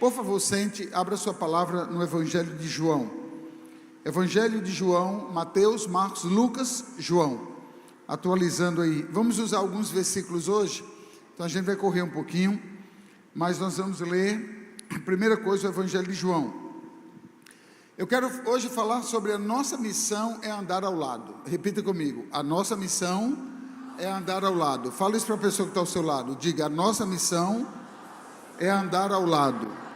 Por favor, sente, abra sua palavra no Evangelho de João. Evangelho de João, Mateus, Marcos, Lucas, João. Atualizando aí. Vamos usar alguns versículos hoje. Então a gente vai correr um pouquinho. Mas nós vamos ler, a primeira coisa, o Evangelho de João. Eu quero hoje falar sobre a nossa missão é andar ao lado. Repita comigo. A nossa missão é andar ao lado. Fala isso para a pessoa que está ao seu lado. Diga, a nossa missão é andar ao lado.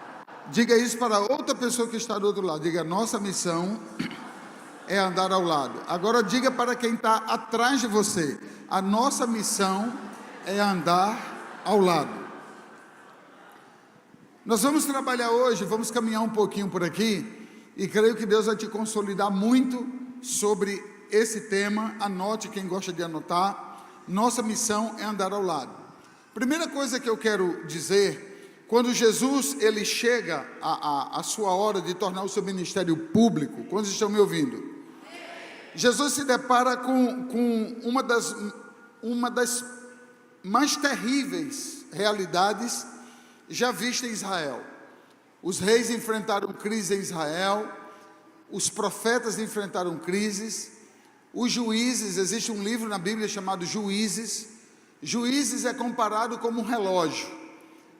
Diga isso para outra pessoa que está do outro lado. Diga, a nossa missão é andar ao lado. Agora diga para quem está atrás de você. A nossa missão é andar ao lado. Nós vamos trabalhar hoje, vamos caminhar um pouquinho por aqui. E creio que Deus vai te consolidar muito sobre esse tema. Anote, quem gosta de anotar. Nossa missão é andar ao lado. Primeira coisa que eu quero dizer... Quando Jesus ele chega à sua hora de tornar o seu ministério público, quantos estão me ouvindo? Jesus se depara com uma das mais terríveis realidades já vistas em Israel. Os reis enfrentaram crise em Israel, os profetas enfrentaram crises, os juízes, existe um livro na Bíblia chamado Juízes. Juízes é comparado como um relógio.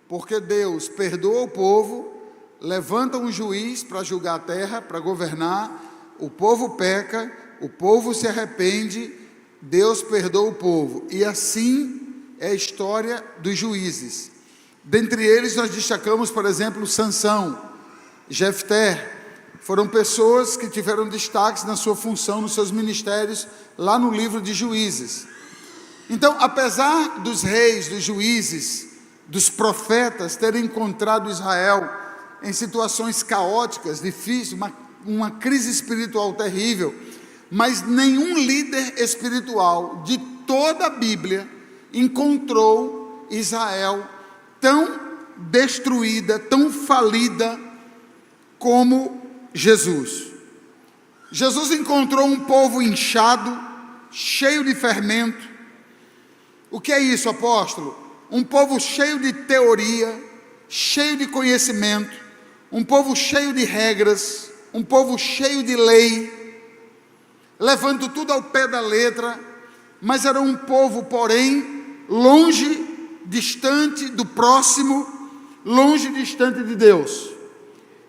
Porque Deus perdoa o povo, levanta um juiz para julgar a terra, para governar, o povo peca, o povo se arrepende, Deus perdoa o povo. E assim é a história dos juízes. Dentre eles nós destacamos, por exemplo, Sansão, Jefté. Foram pessoas que tiveram destaques na sua função, nos seus ministérios, lá no livro de Juízes. Então, apesar dos reis, dos juízes, dos profetas terem encontrado Israel em situações caóticas, difíceis, uma crise espiritual terrível, mas nenhum líder espiritual de toda a Bíblia encontrou Israel tão destruída, tão falida como Jesus. Jesus encontrou um povo inchado, cheio de fermento. O que é isso, apóstolo? Um povo cheio de teoria, cheio de conhecimento, um povo cheio de regras, um povo cheio de lei, levando tudo ao pé da letra, mas era um povo, porém, longe, distante do próximo, longe, distante de Deus.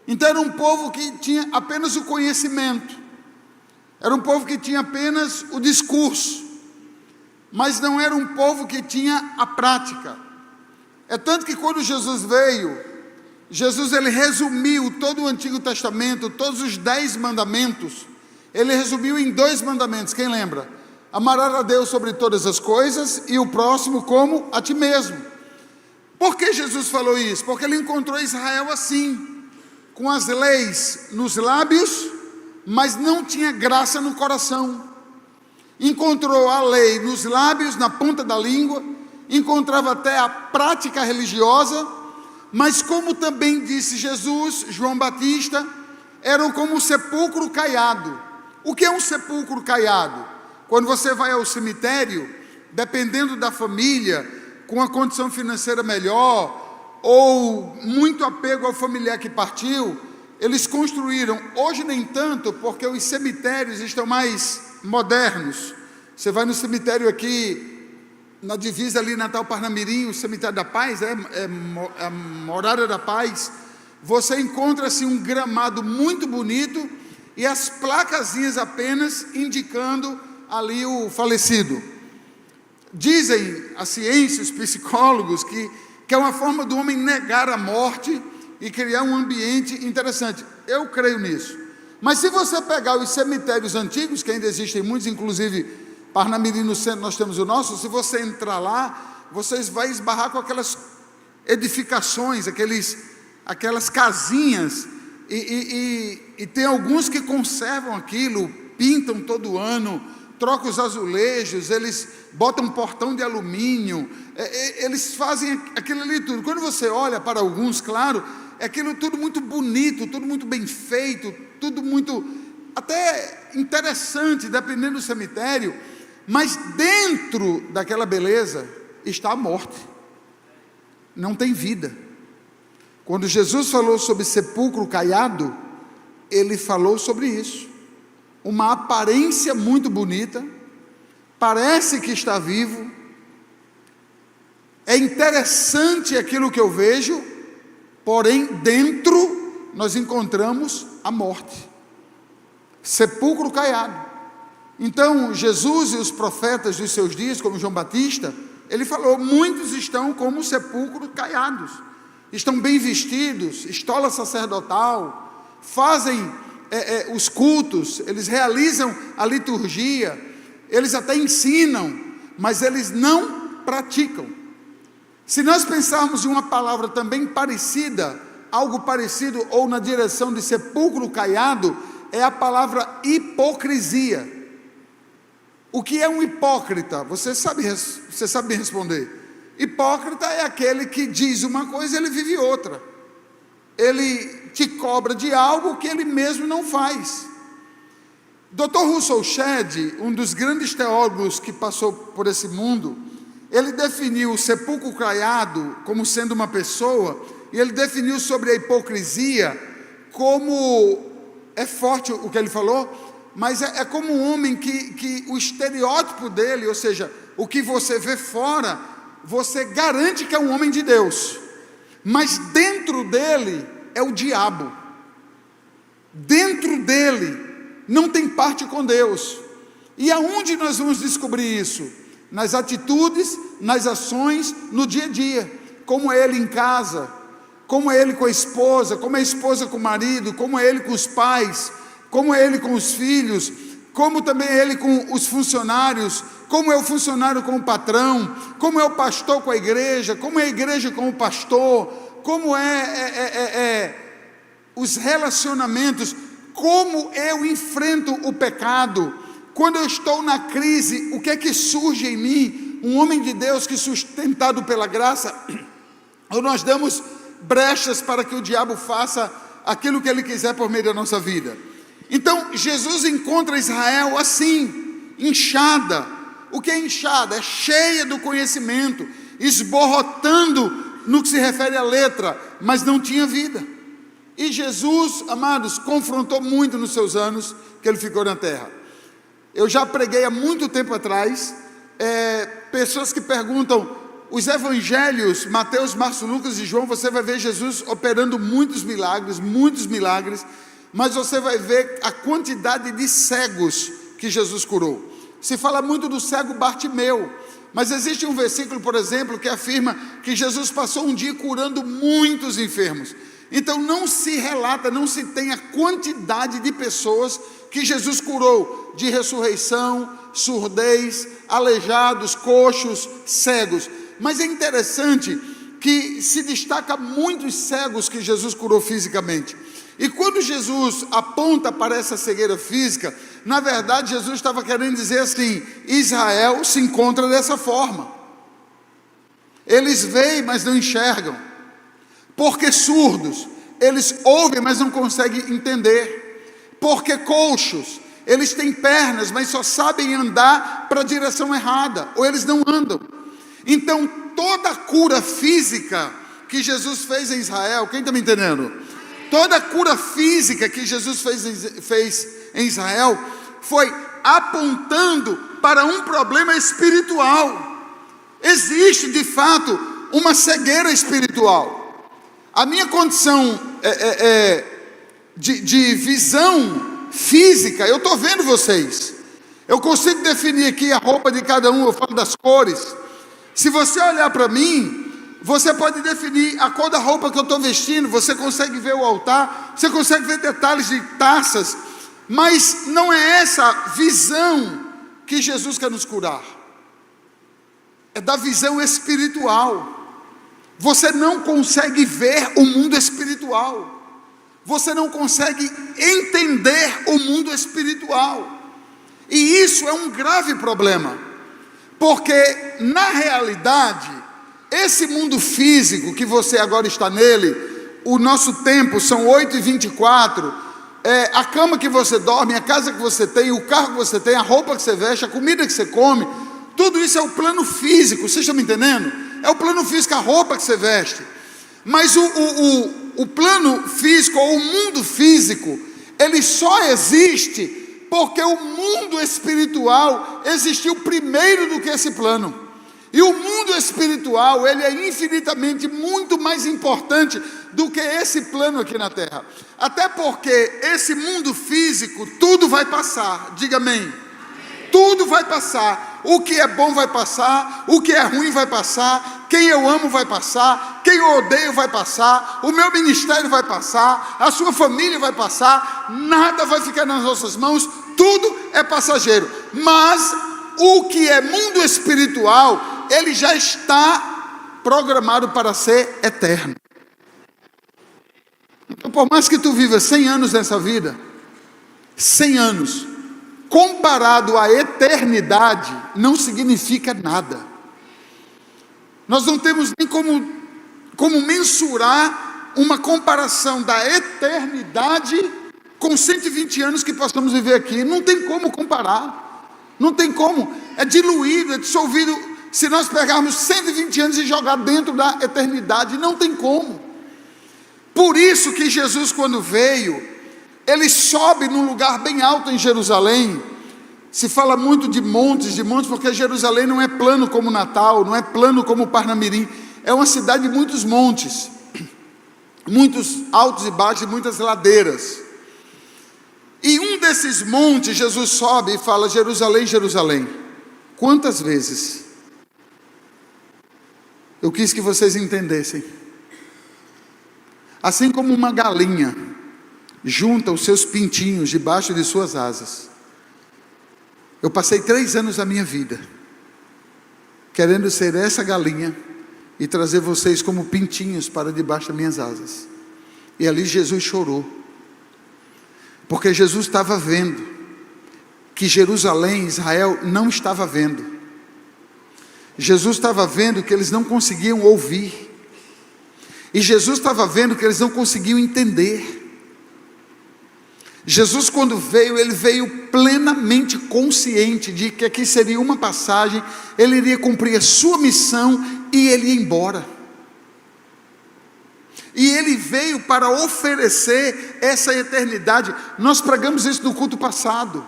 Então era um povo que tinha apenas o conhecimento, era um povo que tinha apenas o discurso, mas não era um povo que tinha a prática. É tanto que quando Jesus veio, Jesus ele resumiu todo o Antigo Testamento, todos os 10 mandamentos, ele resumiu em 2 mandamentos, quem lembra? Amarás a Deus sobre todas as coisas e o próximo como a ti mesmo. Por que Jesus falou isso? Porque ele encontrou Israel assim, com as leis nos lábios, mas não tinha graça no coração. Encontrou a lei nos lábios, na ponta da língua, encontrava até a prática religiosa, mas como também disse Jesus, João Batista, eram como um sepulcro caiado. O que é um sepulcro caiado? Quando você vai ao cemitério, dependendo da família, com a condição financeira melhor, ou muito apego ao familiar que partiu, eles construíram, hoje nem tanto, porque os cemitérios estão mais modernos. Você vai no cemitério aqui, na divisa ali, Natal Parnamirim, o cemitério da Paz, a Morada da Paz, você encontra assim um gramado muito bonito, e as placazinhas apenas indicando ali o falecido. Dizem a ciência, os psicólogos, que é uma forma do homem negar a morte e criar um ambiente interessante. Eu creio nisso. Mas se você pegar os cemitérios antigos, que ainda existem muitos, inclusive Parnamirim no centro nós temos o nosso, se você entrar lá, vocês vão esbarrar com aquelas edificações, aquelas casinhas, e tem alguns que conservam aquilo, pintam todo ano, trocam os azulejos, eles botam um portão de alumínio, eles fazem aquilo ali tudo. Quando você olha para alguns, claro, é aquilo tudo muito bonito, tudo muito bem feito, tudo muito até interessante, dependendo do cemitério, mas dentro daquela beleza está a morte, não tem vida. Quando Jesus falou sobre sepulcro caiado, ele falou sobre isso. Uma aparência muito bonita, parece que está vivo, é interessante aquilo que eu vejo, porém dentro nós encontramos a morte, sepulcro caiado. Então Jesus e os profetas dos seus dias, como João Batista, ele falou: muitos estão como sepulcros caiados, estão bem vestidos, estola sacerdotal, fazem os cultos, eles realizam a liturgia, eles até ensinam, mas eles não praticam. Se nós pensarmos em uma palavra também parecida, algo parecido ou na direção de sepulcro caiado, é a palavra hipocrisia. O que é um hipócrita? Você sabe me responder. Hipócrita é aquele que diz uma coisa e ele vive outra. Ele te cobra de algo que ele mesmo não faz. Dr. Russell Shedd, um dos grandes teólogos que passou por esse mundo, ele definiu o sepulcro caiado como sendo uma pessoa, e ele definiu sobre a hipocrisia como, é forte o que ele falou, mas é como um homem que o estereótipo dele, ou seja, o que você vê fora, você garante que é um homem de Deus, mas dentro dele é o diabo, dentro dele não tem parte com Deus. E aonde nós vamos descobrir isso? Nas atitudes, nas ações, no dia a dia, como é ele em casa, como é ele com a esposa, como é a esposa com o marido, como é ele com os pais, como é ele com os filhos, como também é ele com os funcionários, como é o funcionário com o patrão, como é o pastor com a igreja, como é a igreja com o pastor, como os relacionamentos, como eu enfrento o pecado. Quando eu estou na crise, o que é que surge em mim? Um homem de Deus que, sustentado pela graça, ou nós damos brechas para que o diabo faça aquilo que ele quiser por meio da nossa vida. Então Jesus encontra Israel assim, inchada. O que é inchada? É cheia do conhecimento, esborrotando no que se refere à letra, mas não tinha vida. E Jesus, amados, confrontou muito nos seus anos que ele ficou na terra. Eu já preguei há muito tempo atrás, pessoas que perguntam, os evangelhos, Mateus, Marcos, Lucas e João, você vai ver Jesus operando muitos milagres, mas você vai ver a quantidade de cegos que Jesus curou. Se fala muito do cego Bartimeu, mas existe um versículo, por exemplo, que afirma que Jesus passou um dia curando muitos enfermos. Então não se relata, não se tem a quantidade de pessoas que Jesus curou, de ressurreição, surdez, aleijados, coxos, cegos. Mas é interessante que se destaca muitos cegos que Jesus curou fisicamente. E quando Jesus aponta para essa cegueira física, na verdade Jesus estava querendo dizer assim: Israel se encontra dessa forma. Eles veem, mas não enxergam. Porque surdos, eles ouvem, mas não conseguem entender. Porque coxos, eles têm pernas, mas só sabem andar para a direção errada, ou eles não andam. Então toda a cura física que Jesus fez em Israel, quem está me entendendo? Toda a cura física que Jesus fez em Israel foi apontando para um problema espiritual. Existe de fato uma cegueira espiritual. A minha condição de visão física, eu estou vendo vocês, eu consigo definir aqui a roupa de cada um, eu falo das cores. Se você olhar para mim, você pode definir a cor da roupa que eu estou vestindo, você consegue ver o altar, você consegue ver detalhes de taças, mas não é essa visão que Jesus quer nos curar, é da visão espiritual. Você não consegue ver o mundo espiritual, você não consegue entender o mundo espiritual, e isso é um grave problema, porque na realidade, esse mundo físico que você agora está nele, o nosso tempo são 8h24, a cama que você dorme, a casa que você tem, o carro que você tem, a roupa que você veste, a comida que você come, tudo isso é o plano físico, vocês estão me entendendo? É o plano físico, a roupa que você veste. Mas o plano físico, ou o mundo físico, ele só existe porque o mundo espiritual existiu primeiro do que esse plano. E o mundo espiritual, ele é infinitamente muito mais importante do que esse plano aqui na Terra. Até porque esse mundo físico, tudo vai passar. Diga amém. Tudo vai passar. O que é bom vai passar, o que é ruim vai passar, quem eu amo vai passar, quem eu odeio vai passar, o meu ministério vai passar, a sua família vai passar, nada vai ficar nas nossas mãos, tudo é passageiro. Mas o que é mundo espiritual, ele já está programado para ser eterno. Então, por mais que tu viva 100 anos nessa vida, 100 anos, comparado à eternidade, não significa nada. Nós não temos nem como mensurar uma comparação da eternidade com 120 anos que possamos viver aqui. Não tem como comparar, não tem como, é diluído, é dissolvido. Se nós pegarmos 120 anos e jogar dentro da eternidade, não tem como. Por isso que Jesus, quando veio, ele sobe num lugar bem alto em Jerusalém. Se fala muito de montes, porque Jerusalém não é plano como Natal, não é plano como Parnamirim. É uma cidade de muitos montes, muitos altos e baixos e muitas ladeiras. E um desses montes, Jesus sobe e fala: Jerusalém, Jerusalém, quantas vezes? Eu quis que vocês entendessem. Assim como uma galinha junta os seus pintinhos debaixo de suas asas, eu passei 3 anos da minha vida querendo ser essa galinha e trazer vocês como pintinhos para debaixo das minhas asas. E ali Jesus chorou, porque Jesus estava vendo que Jerusalém, Israel, não estava vendo. Jesus estava vendo que eles não conseguiam ouvir, e Jesus estava vendo que eles não conseguiam entender. Jesus, quando veio, ele veio plenamente consciente de que aqui seria uma passagem, ele iria cumprir a sua missão e ele ia embora. E ele veio para oferecer essa eternidade. Nós pregamos isso no culto passado.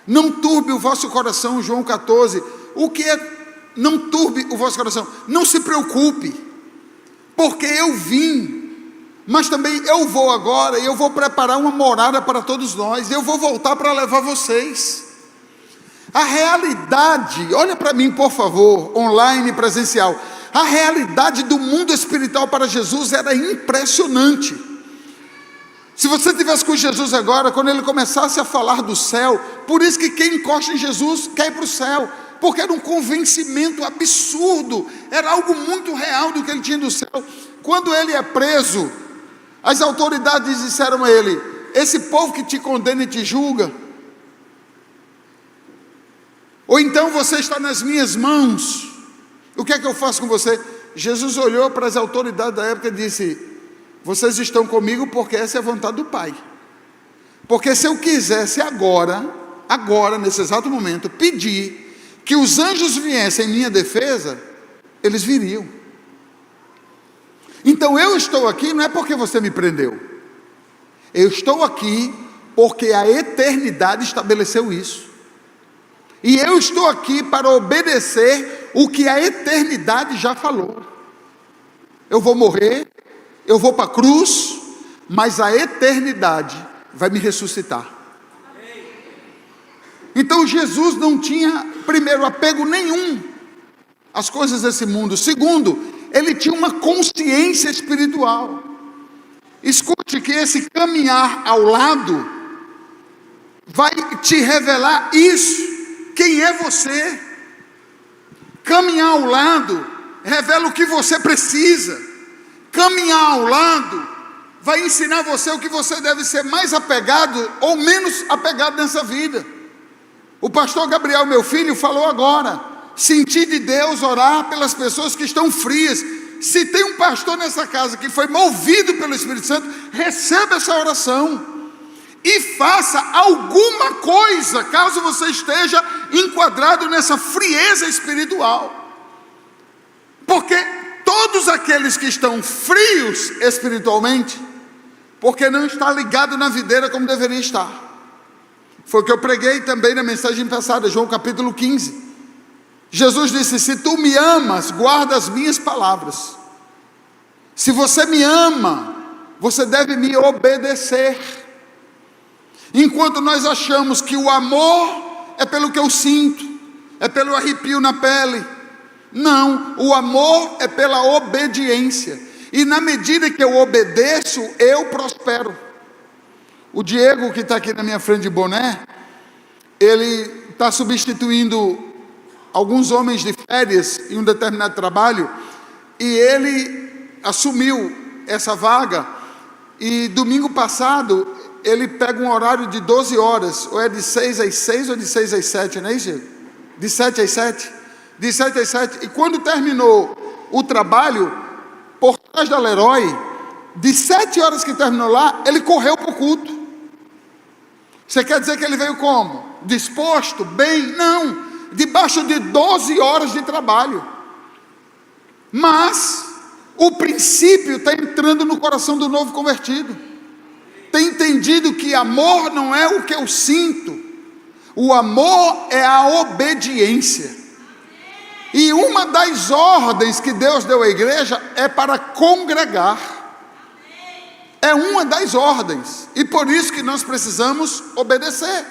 Não turbe o vosso coração, João 14. O que é não turbe o vosso coração? Não se preocupe, porque eu vim, mas também eu vou agora, e eu vou preparar uma morada para todos nós, e eu vou voltar para levar vocês. A realidade, olha para mim por favor, online, presencial, a realidade do mundo espiritual para Jesus era impressionante. Se você estivesse com Jesus agora, quando ele começasse a falar do céu, por isso que quem encosta em Jesus quer ir para o céu, porque era um convencimento absurdo, era algo muito real do que ele tinha do céu. Quando ele é preso, as autoridades disseram a ele: esse povo que te condena e te julga, ou então você está nas minhas mãos, o que é que eu faço com você? Jesus olhou para as autoridades da época e disse: vocês estão comigo porque essa é a vontade do Pai. Porque se eu quisesse agora, nesse exato momento, pedir que os anjos viessem em minha defesa, eles viriam. Então eu estou aqui não é porque você me prendeu, eu estou aqui porque a eternidade estabeleceu isso, e eu estou aqui para obedecer o que a eternidade já falou. Eu vou morrer, eu vou para a cruz, mas a eternidade vai me ressuscitar. Então Jesus não tinha, primeiro, apego nenhum às coisas desse mundo. Segundo, ele tinha uma consciência espiritual. Escute que esse caminhar ao lado vai te revelar isso, quem é você. Caminhar ao lado revela o que você precisa. Caminhar ao lado vai ensinar você o que você deve ser mais apegado ou menos apegado nessa vida. O pastor Gabriel, meu filho, falou agora: sentir de Deus, orar pelas pessoas que estão frias. Se tem um pastor nessa casa que foi movido pelo Espírito Santo, receba essa oração e faça alguma coisa, caso você esteja enquadrado nessa frieza espiritual, porque todos aqueles que estão frios espiritualmente, porque não está ligado na videira como deveria estar. Foi o que eu preguei também na mensagem passada, João capítulo 15. Jesus disse: se tu me amas, guarda as minhas palavras. Se você me ama, você deve me obedecer. Enquanto nós achamos que o amor é pelo que eu sinto, é pelo arrepio na pele. Não, o amor é pela obediência. E na medida que eu obedeço, eu prospero. O Diego, que está aqui na minha frente de boné, ele está substituindo alguns homens de férias em um determinado trabalho, e ele assumiu essa vaga. E domingo passado, ele pega um horário de 12 horas, ou é de 6 às 6 ou de 6 às 7, não é isso? De 7 às 7? De 7 às 7. E quando terminou o trabalho, por trás da Leroy, de 7 horas que terminou lá, ele correu para o culto. Você quer dizer que ele veio como? Disposto? Bem? Não. Debaixo de 12 horas de trabalho. Mas o princípio está entrando no coração do novo convertido. Tem entendido que amor não é o que eu sinto. O amor é a obediência. E uma das ordens que Deus deu à igreja é para congregar. É uma das ordens. E por isso que nós precisamos obedecer.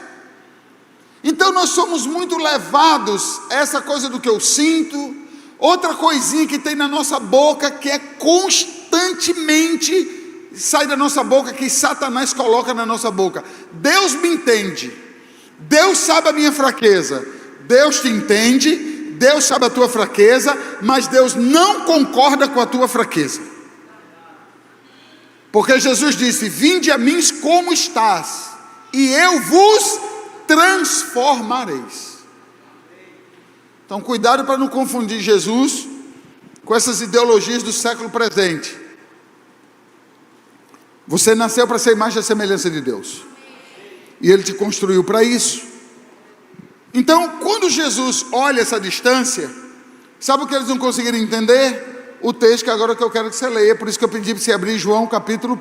Então nós somos muito levados a essa coisa do que eu sinto. Outra coisinha que tem na nossa boca, que é constantemente sai da nossa boca, que Satanás coloca na nossa boca. Deus me entende. Deus sabe a minha fraqueza. Deus te entende. Deus sabe a tua fraqueza, mas Deus não concorda com a tua fraqueza. Porque Jesus disse: vinde a mim como estás, e eu vos transformareis. Então cuidado para não confundir Jesus com essas ideologias do século presente. Você nasceu para ser imagem e semelhança de Deus, e Ele te construiu para isso. Então quando Jesus olha essa distância, sabe o que eles não conseguiram entender? O texto que agora que eu quero que você leia. Por isso que eu pedi para você abrir João capítulo 1,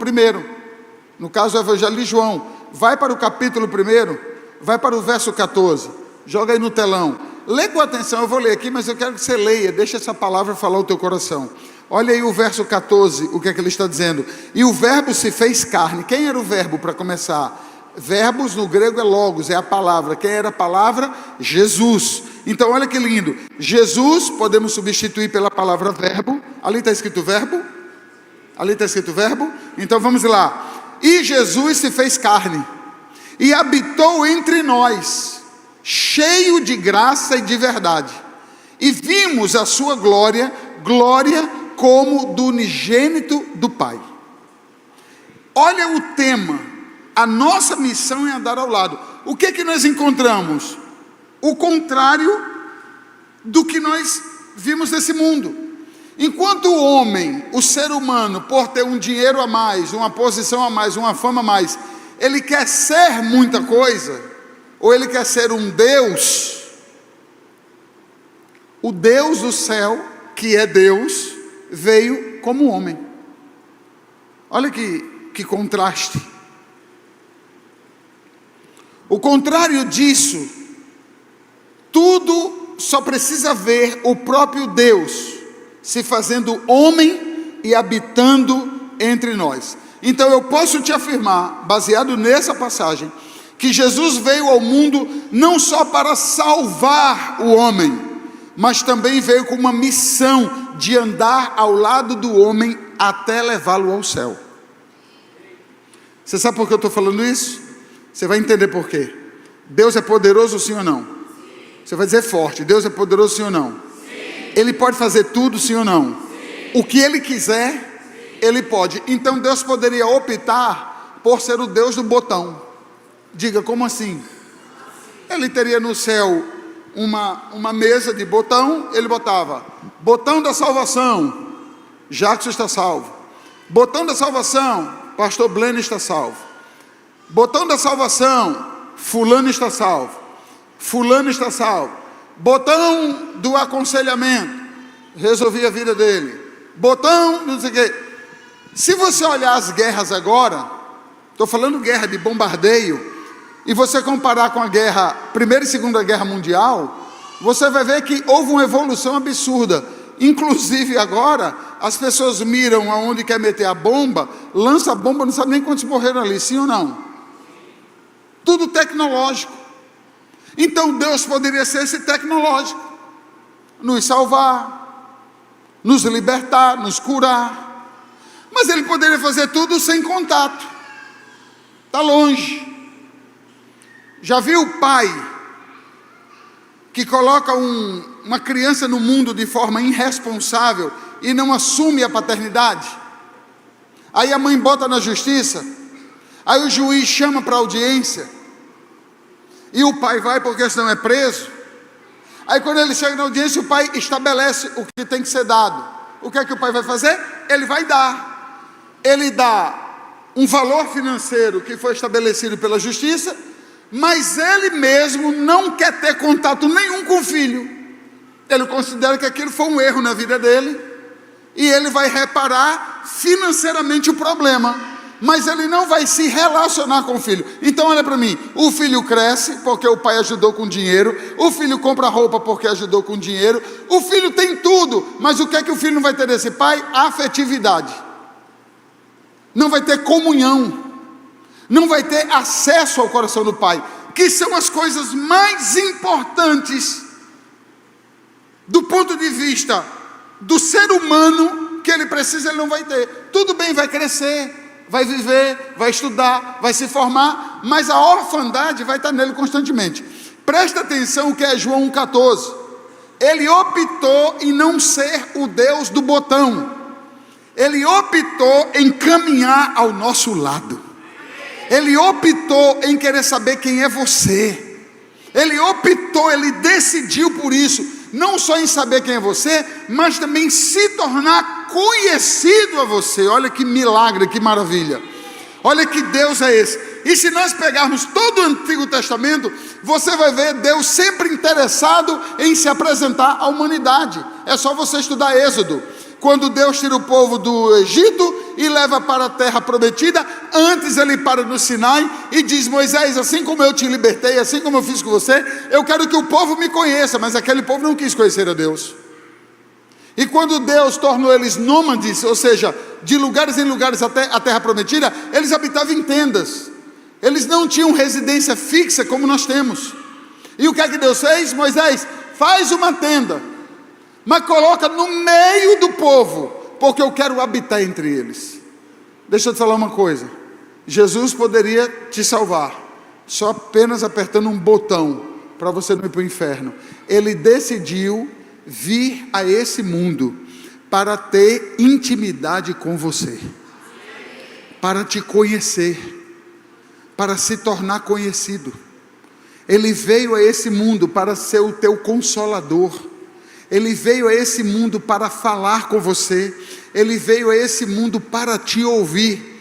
no caso o Evangelho de João. Vai para o capítulo 1, vai para o verso 14, joga aí no telão, lê com atenção. Eu vou ler aqui, mas eu quero que você leia, deixa essa palavra falar o teu coração. Olha aí o verso 14, o que é que ele está dizendo? E o verbo se fez carne. Quem era o verbo para começar? Verbos no grego é logos, é a palavra. Quem era a palavra? Jesus. Então olha que lindo, Jesus podemos substituir pela palavra verbo. Ali está escrito verbo? Ali está escrito verbo? Então vamos lá. E Jesus se fez carne e habitou entre nós, cheio de graça e de verdade, e vimos a sua glória, glória como do unigênito do Pai. Olha o tema, a nossa missão é andar ao lado. O que é que nós encontramos? O contrário do que nós vimos nesse mundo. Enquanto o homem, o ser humano, por ter um dinheiro a mais, uma posição a mais, uma fama a mais, ele quer ser muita coisa, ou ele quer ser um Deus, o Deus do céu, que é Deus, veio como homem. Olha que contraste. O contrário disso, tudo só precisa ver o próprio Deus se fazendo homem e habitando entre nós. Então eu posso te afirmar, baseado nessa passagem, que Jesus veio ao mundo não só para salvar o homem, mas também veio com uma missão de andar ao lado do homem até levá-lo ao céu. Você sabe por que eu estou falando isso? Você vai entender por quê. Deus é poderoso, sim ou não? Você vai dizer forte: Deus é poderoso, sim ou não? Sim. Ele pode fazer tudo, sim ou não? Sim. O que Ele quiser, sim, Ele pode. Então Deus poderia optar por ser o Deus do botão. Diga, como assim? Ele teria no céu uma mesa de botão. Ele botava: botão da salvação, Jackson está salvo. Botão da salvação, pastor Bleno está salvo. Botão da salvação, fulano está salvo. Fulano está salvo. Botão do aconselhamento, resolvi a vida dele. botão, não sei o quê. Se você olhar as guerras agora, estou falando guerra de bombardeio, e você comparar com a guerra, Primeira e Segunda Guerra Mundial, você vai ver que houve uma evolução absurda. Inclusive agora, as pessoas miram aonde quer meter a bomba, lança a bomba, não sabe nem quantos morreram ali, sim ou não? Tudo tecnológico. Então Deus poderia ser esse tecnológico, nos salvar, nos libertar, nos curar, mas Ele poderia fazer tudo sem contato, está longe. Já viu o pai que coloca uma criança no mundo de forma irresponsável e não assume a paternidade? Aí a mãe bota na justiça, aí o juiz chama para audiência, e o pai vai porque senão é preso. Aí quando ele chega na audiência, o pai estabelece o que tem que ser dado. O que é que o pai vai fazer? Ele vai dar. Ele dá um valor financeiro que foi estabelecido pela justiça, mas ele mesmo não quer ter contato nenhum com o filho. Ele considera que aquilo foi um erro na vida dele, e ele vai reparar financeiramente o problema, mas ele não vai se relacionar com o filho. Então olha para mim, o filho cresce porque o pai ajudou com dinheiro, o filho compra roupa porque ajudou com dinheiro, o filho tem tudo, mas o que é que o filho não vai ter desse pai? Afetividade. Não vai ter comunhão, não vai ter acesso ao coração do pai, que são as coisas mais importantes do ponto de vista do ser humano que ele precisa. Ele não vai ter. Tudo bem, vai crescer, vai viver, vai estudar, vai se formar, mas a orfandade vai estar nele constantemente. Presta atenção o que é João 1,14. Ele optou em não ser o Deus do botão, ele optou em caminhar ao nosso lado, ele optou em querer saber quem é você, ele optou, ele decidiu por isso, não só em saber quem é você, mas também se tornar conhecido a você. Olha que milagre, que maravilha, olha que Deus é esse. E se nós pegarmos todo o Antigo Testamento, você vai ver Deus sempre interessado em se apresentar à humanidade. É só você estudar Êxodo, quando Deus tira o povo do Egito e leva para a terra prometida. Antes ele para no Sinai e diz: Moisés, assim como eu te libertei, assim como eu fiz com você, eu quero que o povo me conheça. Mas aquele povo não quis conhecer a Deus. E quando Deus tornou eles nômades, ou seja, de lugares em lugares até a terra prometida, eles habitavam em tendas, eles não tinham residência fixa como nós temos. E o que é que Deus fez? Moisés, faz uma tenda, mas coloca no meio do povo, porque eu quero habitar entre eles. Deixa eu te falar uma coisa, Jesus poderia te salvar só apenas apertando um botão para você não ir para o inferno. Ele decidiu vir a esse mundo para ter intimidade com você, para te conhecer, para se tornar conhecido. Ele veio a esse mundo para ser o teu consolador, ele veio a esse mundo para falar com você, ele veio a esse mundo para te ouvir.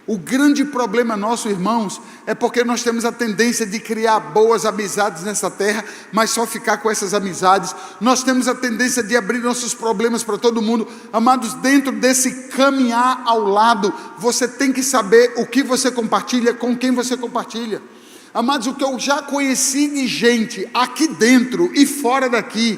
O grande problema nosso, irmãos, é porque nós temos a tendência de criar boas amizades nessa terra, mas só ficar com essas amizades. Nós temos a tendência de abrir nossos problemas para todo mundo. Amados, dentro desse caminhar ao lado, você tem que saber o que você compartilha, com quem você compartilha. Amados, o que eu já conheci de gente aqui dentro e fora daqui,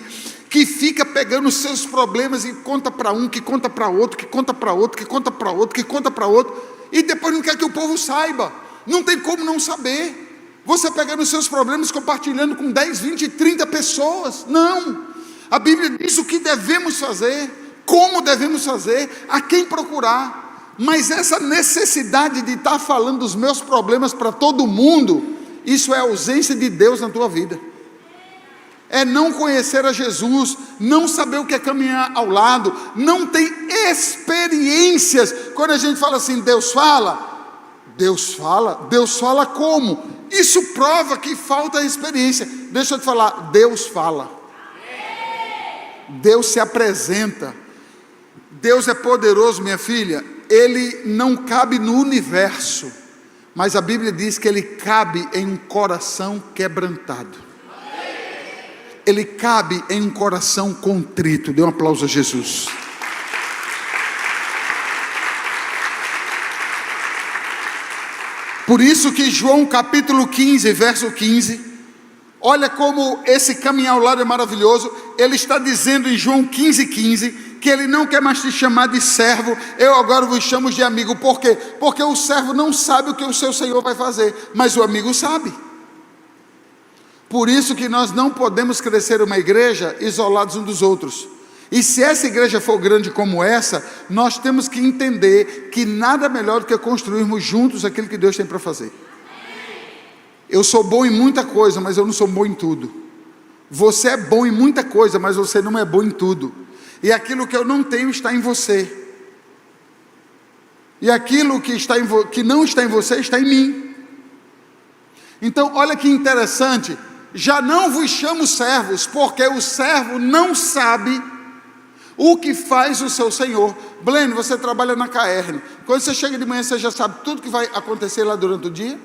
que fica pegando os seus problemas e conta para um, que conta para outro, que conta para outro, que conta para outro, que conta para outro, e depois não quer que o povo saiba. Não tem como não saber. Você pegando os seus problemas, compartilhando com 10, 20, 30 pessoas. Não. A Bíblia diz o que devemos fazer, como devemos fazer, a quem procurar. Mas essa necessidade de estar falando dos meus problemas para todo mundo, isso é ausência de Deus na tua vida. É não conhecer a Jesus, não saber o que é caminhar ao lado, não tem experiências. Quando a gente fala assim, Deus fala como? Isso prova que falta experiência. Deixa eu te falar, Deus fala, Deus se apresenta, Deus é poderoso, minha filha. Ele não cabe no universo, mas a Bíblia diz que Ele cabe em um coração quebrantado. Ele cabe em um coração contrito. Dê um aplauso a Jesus. Por isso que João capítulo 15, verso 15, olha como esse caminhar ao lado é maravilhoso. Ele está dizendo em João 15:15 que ele não quer mais te chamar de servo, eu agora vos chamo de amigo. Por quê? Porque o servo não sabe o que o seu senhor vai fazer, mas o amigo sabe. Por isso que nós não podemos crescer uma igreja isolados uns dos outros. E se essa igreja for grande como essa, nós temos que entender que nada melhor do que construirmos juntos aquilo que Deus tem para fazer. Eu sou bom em muita coisa, mas eu não sou bom em tudo. Você é bom em muita coisa, mas você não é bom em tudo. E aquilo que eu não tenho está em você. E aquilo que não está em você está em mim. Então, olha que interessante. Já não vos chamo servos, porque o servo não sabe o que faz o seu senhor. Blene, você trabalha na KR. Quando você chega de manhã, você já sabe tudo que vai acontecer lá durante o dia?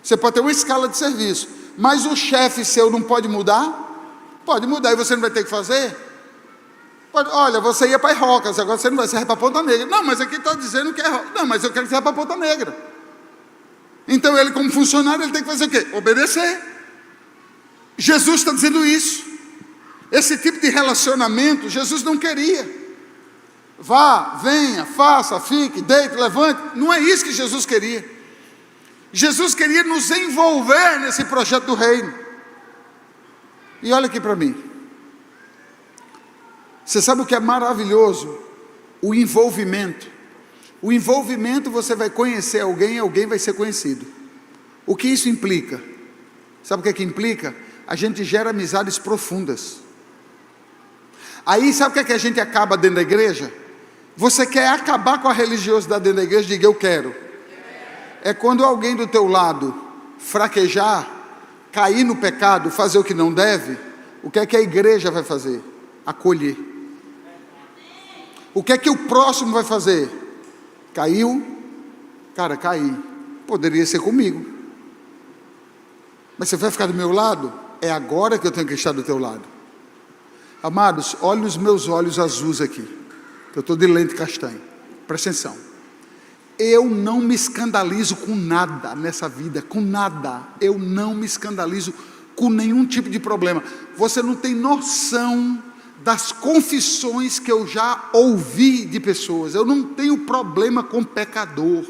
Você pode ter uma escala de serviço, mas o chefe seu não pode mudar? Pode mudar, e você não vai ter que fazer? Pode, olha, você ia para Rocas, agora você não vai, você vai para Ponta Negra. Não, mas aqui está dizendo que é Rocas. Não, mas eu quero que você vá para Ponta Negra. Então ele, como funcionário, ele tem que fazer o quê? Obedecer. Jesus está dizendo isso. Esse tipo de relacionamento, Jesus não queria. Vá, venha, faça, fique, deite, levante. Não é isso que Jesus queria. Jesus queria nos envolver nesse projeto do reino. E olha aqui para mim. Você sabe o que é maravilhoso? O envolvimento. O envolvimento, você vai conhecer alguém, alguém vai ser conhecido. O que isso implica? Sabe o que implica? A gente gera amizades profundas. Aí sabe o que a gente acaba dentro da igreja? Você quer acabar com a religiosidade dentro da igreja? Diga, eu quero. É quando alguém do teu lado fraquejar, cair no pecado, fazer o que não deve, o que é que a igreja vai fazer? Acolher. O que é que o próximo vai fazer? Caiu? Cara, caí. Poderia ser comigo. Mas você vai ficar do meu lado? É agora que eu tenho que estar do teu lado. Amados, olhe nos meus olhos azuis aqui, que eu estou de lente castanha. Presta atenção. Eu não me escandalizo com nada nessa vida, com nada. Eu não me escandalizo com nenhum tipo de problema. Você não tem noção das confissões que eu já ouvi de pessoas. Eu não tenho problema com pecador.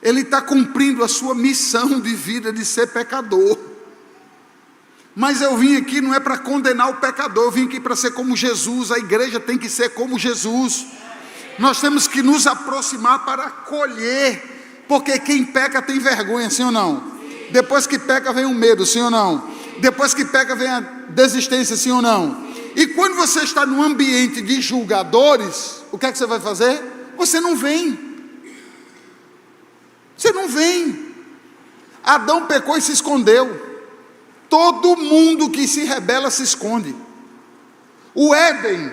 Ele está cumprindo a sua missão de vida de ser pecador. Mas eu vim aqui não é para condenar o pecador, eu vim aqui para ser como Jesus. A igreja tem que ser como Jesus. Nós temos que nos aproximar para acolher, porque quem peca tem vergonha, sim ou não? Depois que peca vem o medo, sim ou não? Depois que peca vem a desistência, sim ou não? E quando você está num ambiente de julgadores, o que é que você vai fazer? Você não vem. Você não vem. Adão pecou e se escondeu. Todo mundo que se rebela se esconde. O Éden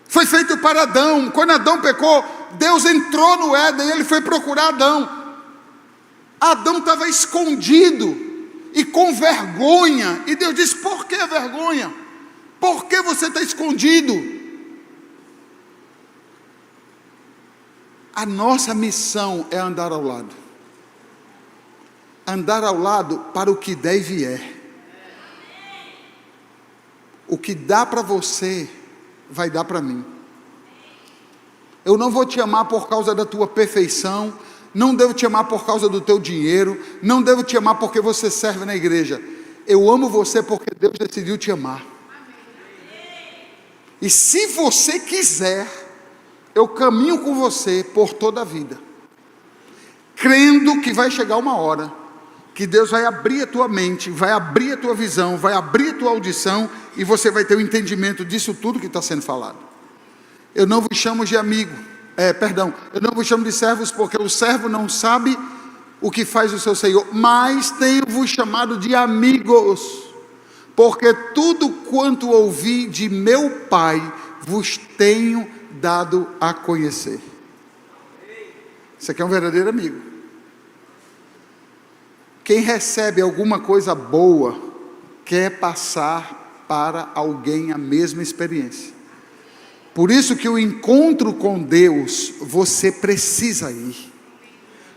foi feito para Adão. Quando Adão pecou, Deus entrou no Éden e ele foi procurar Adão. Adão estava escondido e com vergonha. E Deus disse, por que vergonha? Por que você está escondido? A nossa missão é andar ao lado. Andar ao lado para o que der e vier. O que dá para você, vai dar para mim. Eu não vou te amar por causa da tua perfeição, não devo te amar por causa do teu dinheiro, não devo te amar porque você serve na igreja. Eu amo você porque Deus decidiu te amar. E se você quiser, eu caminho com você por toda a vida, crendo que vai chegar uma hora que Deus vai abrir a tua mente, vai abrir a tua visão, vai abrir a tua audição, e você vai ter o entendimento disso tudo que está sendo falado. Eu não vos chamo de amigo, eu não vos chamo de servos, porque o servo não sabe o que faz o seu senhor, mas tenho-vos chamado de amigos, porque tudo quanto ouvi de meu Pai, vos tenho dado a conhecer. Isso aqui é um verdadeiro amigo. Quem recebe alguma coisa boa, quer passar para alguém a mesma experiência. Por isso que o encontro com Deus, você precisa ir.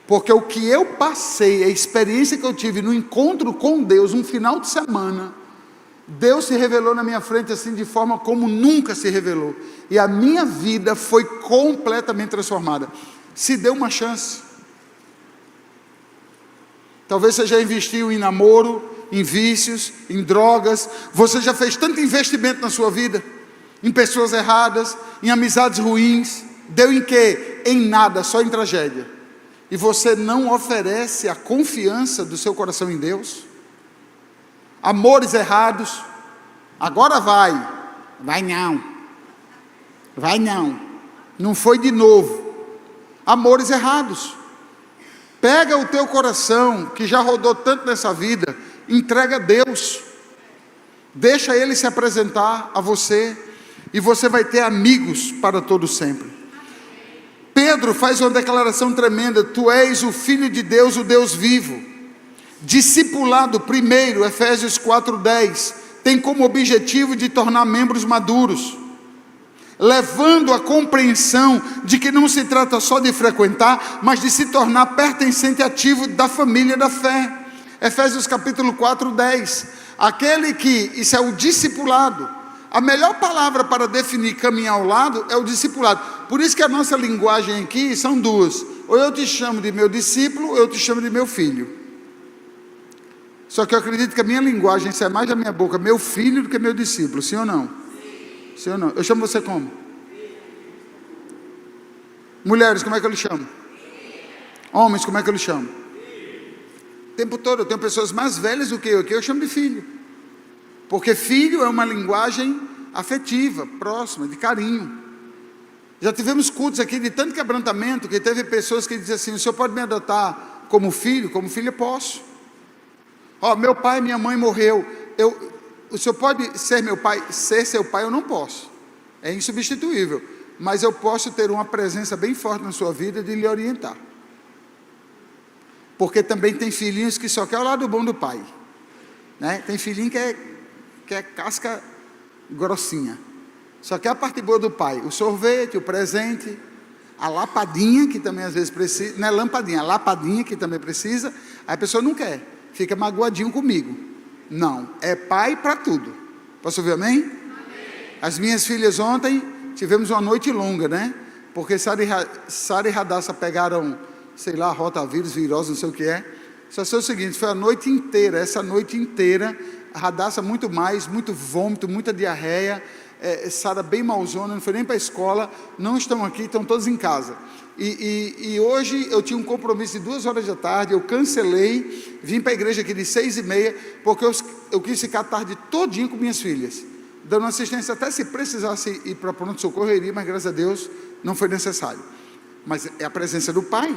Porque o que eu passei, a experiência que eu tive no encontro com Deus, um final de semana, Deus se revelou na minha frente assim de forma como nunca se revelou. E a minha vida foi completamente transformada. Se dê uma chance. Talvez você já investiu em namoro, em vícios, em drogas. Você já fez tanto investimento na sua vida, em pessoas erradas, em amizades ruins. Deu em quê? Em nada, só em tragédia. E você não oferece a confiança do seu coração em Deus? Amores errados. Agora vai não foi de novo. Amores errados. Pega o teu coração, que já rodou tanto nessa vida, entrega a Deus, deixa Ele se apresentar a você, e você vai ter amigos para todo sempre. Pedro faz uma declaração tremenda: tu és o Filho de Deus, o Deus vivo. Discipulado, primeiro, Efésios 4:10, tem como objetivo de tornar membros maduros, levando a compreensão de que não se trata só de frequentar, mas de se tornar pertencente ativo da família da fé. Efésios capítulo 4:10, aquele que, isso é o discipulado. A melhor palavra para definir caminhar ao lado é o discipulado. Por isso que a nossa linguagem aqui são duas: ou eu te chamo de meu discípulo, ou eu te chamo de meu filho. Só que eu acredito que a minha linguagem sai mais da minha boca meu filho do que meu discípulo, sim ou não? Sim ou não? Eu chamo você como? Mulheres, como é que eu lhe chamo? Homens, como é que eu lhe chamo? O tempo todo, eu tenho pessoas mais velhas do que eu chamo de filho. Porque filho é uma linguagem afetiva, próxima, de carinho. Já tivemos cultos aqui de tanto quebrantamento, que teve pessoas que diziam assim: o senhor pode me adotar como filho? Como filho eu posso. Meu pai e minha mãe morreu, o senhor pode ser meu pai? Ser seu pai eu não posso, é insubstituível, mas eu posso ter uma presença bem forte na sua vida de lhe orientar. Porque também tem filhinhos que só quer o lado bom do pai, né? Tem filhinho que é casca grossinha, só quer a parte boa do pai, o sorvete, o presente, a lapadinha, que também às vezes precisa, não é lampadinha, a lapadinha que também precisa, aí a pessoa não quer, fica magoadinho comigo. Não, é pai para tudo. Posso ouvir amém? Amém? As minhas filhas ontem, tivemos uma noite longa, né? Porque Sara e Radassa pegaram, sei lá, rotavírus, virose, não sei o que é. Só sei o seguinte, foi a noite inteira, essa noite inteira, a Radassa muito mais, muito vômito, muita diarreia, Sara bem malzona, não foi nem para a escola, não estão aqui, estão todos em casa. E hoje eu tinha um compromisso de 2 horas da tarde, eu cancelei, vim para a igreja aqui de 6:30, porque eu quis ficar a tarde todinha com minhas filhas, dando assistência, até se precisasse ir para pronto-socorro, eu iria, mas graças a Deus não foi necessário. Mas é a presença do pai.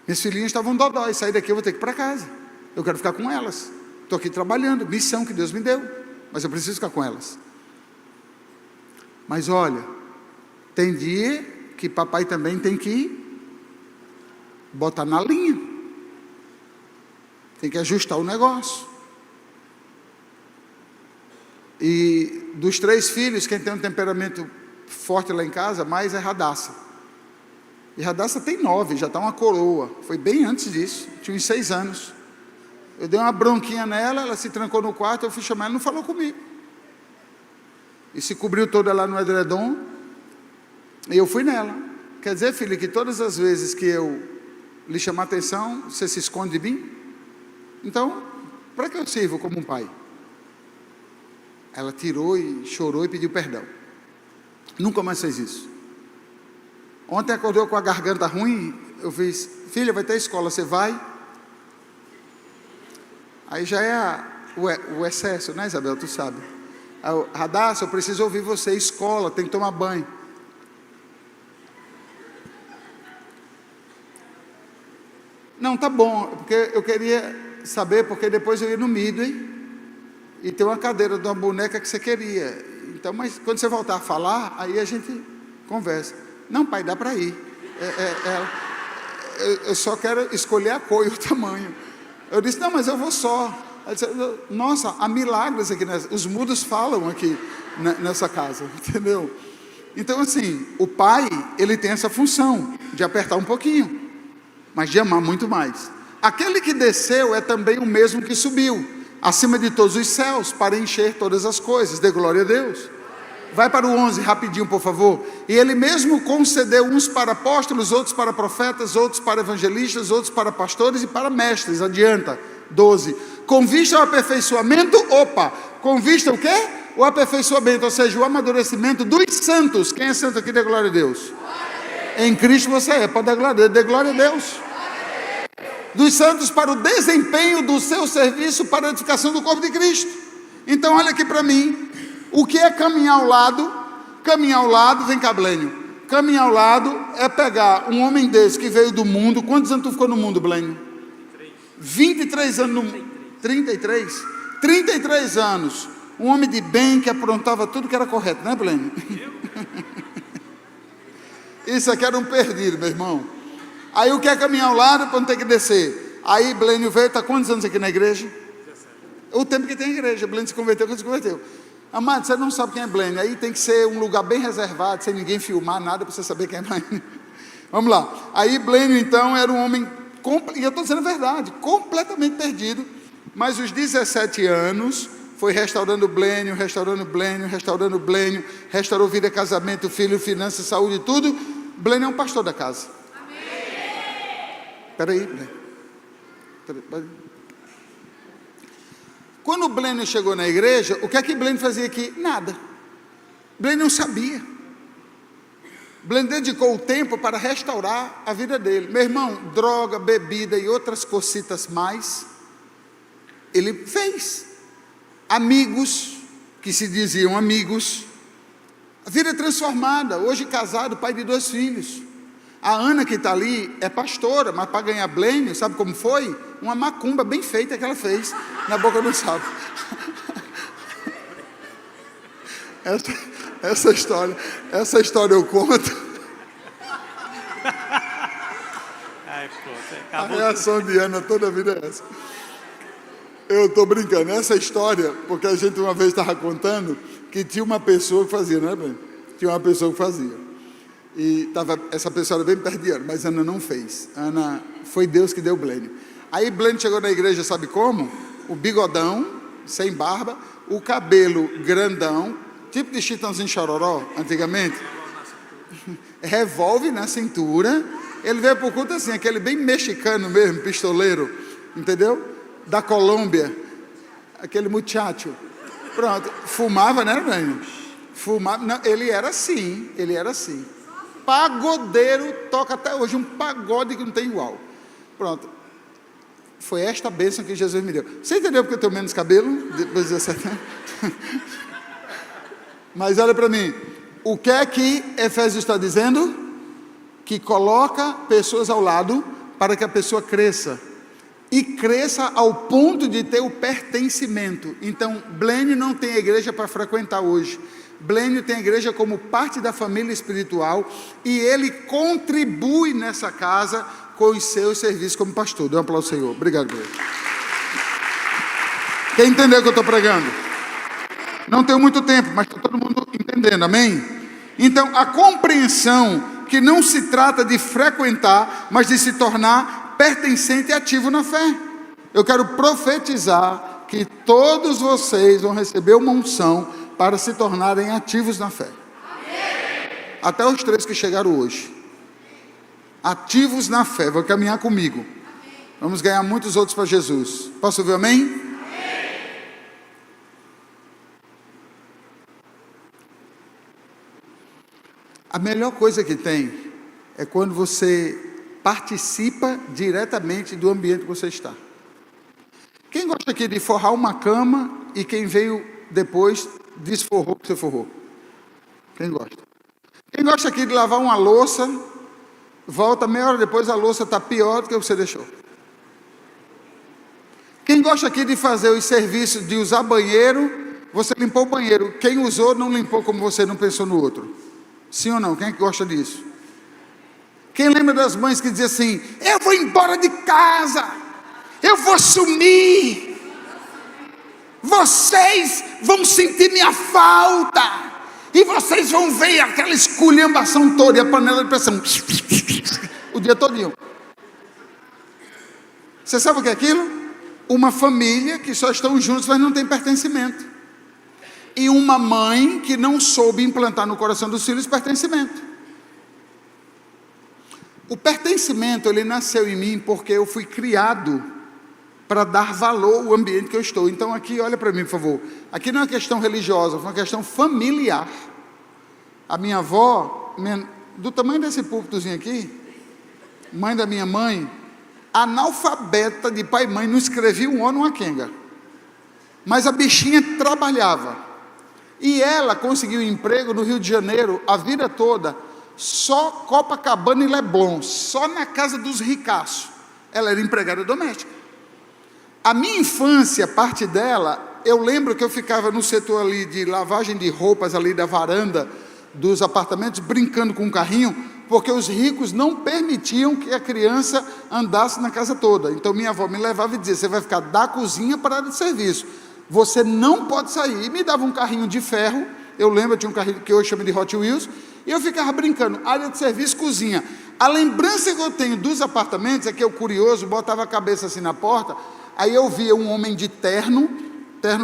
Minhas filhinhas estavam dodói, sair daqui eu vou ter que ir para casa, eu quero ficar com elas, estou aqui trabalhando, missão que Deus me deu, mas eu preciso ficar com elas. Mas olha, tem dia que papai também tem que botar na linha, tem que ajustar o negócio. E dos 3 filhos, quem tem um temperamento forte lá em casa, mais é Radassa. E Radassa tem 9, já está uma coroa, foi bem antes disso, tinha uns 6 anos. Eu dei uma bronquinha nela, ela se trancou no quarto, eu fui chamar, ela não falou comigo. E se cobriu toda lá no edredom, e eu fui nela. Quer dizer, filha, que todas as vezes que eu lhe chamar a atenção, você se esconde de mim? Então, para que eu sirvo como um pai? Ela tirou e chorou e pediu perdão. Nunca mais fez isso. Ontem acordou com a garganta ruim, eu fiz: filha, vai ter escola, você vai? Aí já é o excesso, né, Isabel, tu sabe. Radassa, eu preciso ouvir você, escola, tem que tomar banho. Não, tá bom, porque eu queria saber, porque depois eu ia no Midway, e tem uma cadeira de uma boneca que você queria, então, mas quando você voltar a falar, aí a gente conversa. Não, pai, dá para ir, eu só quero escolher a cor e o tamanho. Eu disse: não, mas eu vou só. Disse: nossa, há milagres aqui, os mudos falam aqui nessa casa, entendeu? Então assim, o pai, ele tem essa função de apertar um pouquinho, mas de amar muito mais. Aquele que desceu é também o mesmo que subiu, acima de todos os céus, para encher todas as coisas. Dê glória a Deus. Vai para o 11, rapidinho, por favor. E ele mesmo concedeu uns para apóstolos, outros para profetas, outros para evangelistas, outros para pastores e para mestres. Adianta. 12. Com vista ao aperfeiçoamento, com vista o quê? O aperfeiçoamento, ou seja, o amadurecimento dos santos. Quem é santo aqui? Dê glória a Deus. Em Cristo você é, pode dar glória a Deus. Dê glória a Deus. Dos santos para o desempenho do seu serviço para a edificação do corpo de Cristo. Então olha aqui para mim. O que é caminhar ao lado? Caminhar ao lado, vem cá, Blênio. Caminhar ao lado é pegar um homem desse que veio do mundo. Quantos anos tu ficou no mundo, Blênio? 23 anos no mundo. 33? 33 anos. Um homem de bem que aprontava tudo que era correto, né, Blênio? Isso aqui era um perdido, meu irmão. Aí o que é caminhar ao lado para não ter que descer? Aí Blênio veio, está quantos anos aqui na igreja? 17. O tempo que tem igreja. Blênio se converteu, quando se converteu. Amado, você não sabe quem é Blênio. Aí tem que ser um lugar bem reservado, sem ninguém filmar nada, para você saber quem é Blênio. Vamos lá. Aí Blênio então era um homem, e eu estou dizendo a verdade, completamente perdido. Mas os 17 anos, foi restaurando Blênio, restaurou vida, casamento, filho, finanças, saúde, tudo. Blênio é um pastor da casa. Espera aí, Blênio. Quando o Blênio chegou na igreja, o que é que Blênio fazia aqui? Nada. Blênio não sabia. Blênio dedicou o tempo para restaurar a vida dele. Meu irmão, droga, bebida e outras cocitas mais, ele fez. Amigos, que se diziam amigos, a vida é transformada. Hoje casado, pai de 2 filhos. A Ana que está ali é pastora, mas para ganhar Blênio, sabe como foi? Uma macumba bem feita que ela fez na boca do sapo. Essa história eu conto. A reação de Ana toda a vida é essa. Eu estou brincando, essa história, porque a gente uma vez estava contando que tinha uma pessoa que fazia, não é, Blênio? Tinha uma pessoa que fazia. E essa pessoa era bem perto de Ana, mas Ana não fez. Ana, foi Deus que deu Blênio. Aí Blênio chegou na igreja, sabe como? O bigodão, sem barba, o cabelo grandão, tipo de Chitãozinho Chororó, antigamente. Revólver na cintura. Ele veio por culto assim, aquele bem mexicano mesmo, pistoleiro, entendeu? Da Colômbia, aquele muchacho. Pronto, fumava, né, Blênio? Fumava, não, ele era assim. Pagodeiro, toca até hoje um pagode que não tem igual. Pronto. Foi esta bênção que Jesus me deu. Você entendeu porque eu tenho menos cabelo? Depois de 17 anos? Mas olha para mim. O que é que Efésios está dizendo? Que coloca pessoas ao lado para que a pessoa cresça. E cresça ao ponto de ter o pertencimento. Então, Blênio não tem igreja para frequentar hoje. Blênio tem a igreja como parte da família espiritual e ele contribui nessa casa com os seus serviços como pastor. Dê um aplauso ao Senhor. Obrigado, Blênio. Quem entendeu o que eu estou pregando? Não tenho muito tempo, mas está todo mundo entendendo, amém? Então, a compreensão que não se trata de frequentar, mas de se tornar pertencente e ativo na fé. Eu quero profetizar que todos vocês vão receber uma unção para se tornarem ativos na fé. Amém. Até os 3 que chegaram hoje. Ativos na fé, vão caminhar comigo. Amém. Vamos ganhar muitos outros para Jesus. Posso ouvir amém? Amém. A melhor coisa que tem é quando você participa diretamente do ambiente que você está. Quem gosta aqui de forrar uma cama e quem veio depois desforrou o que você forrou? Quem gosta? Quem gosta aqui de lavar uma louça, volta meia hora depois, a louça está pior do que você deixou? Quem gosta aqui de fazer os serviços de usar banheiro, você limpou o banheiro, quem usou não limpou como você, não pensou no outro? Sim ou não? Quem é que gosta disso? Quem lembra das mães que diziam assim, eu vou embora de casa, eu vou sumir, vocês vão sentir minha falta, e vocês vão ver aquela esculhambação toda, e a panela de pressão, o dia todinho. Você sabe o que é aquilo? Uma família que só estão juntos, mas não tem pertencimento. E uma mãe que não soube implantar no coração dos filhos pertencimento. O pertencimento, ele nasceu em mim porque eu fui criado para dar valor ao ambiente que eu estou. Então aqui, olha para mim, por favor. Aqui não é uma questão religiosa, foi uma questão familiar. A minha avó, do tamanho desse púlpitozinho aqui, mãe da minha mãe, analfabeta de pai e mãe, não escrevia um O numa quenga. Mas a bichinha trabalhava. E ela conseguiu emprego no Rio de Janeiro a vida toda, só Copacabana e Leblon, só na casa dos ricaços. Ela era empregada doméstica. A minha infância, parte dela, eu lembro que eu ficava no setor ali de lavagem de roupas, ali da varanda dos apartamentos, brincando com um carrinho, porque os ricos não permitiam que a criança andasse na casa toda. Então minha avó me levava e dizia: você vai ficar da cozinha para a área de serviço, você não pode sair. E me dava um carrinho de ferro, eu lembro, tinha um carrinho que hoje chama de Hot Wheels, e eu ficava brincando, área de serviço, cozinha. A lembrança que eu tenho dos apartamentos é que eu, curioso, botava a cabeça assim na porta, aí eu via um homem de terno,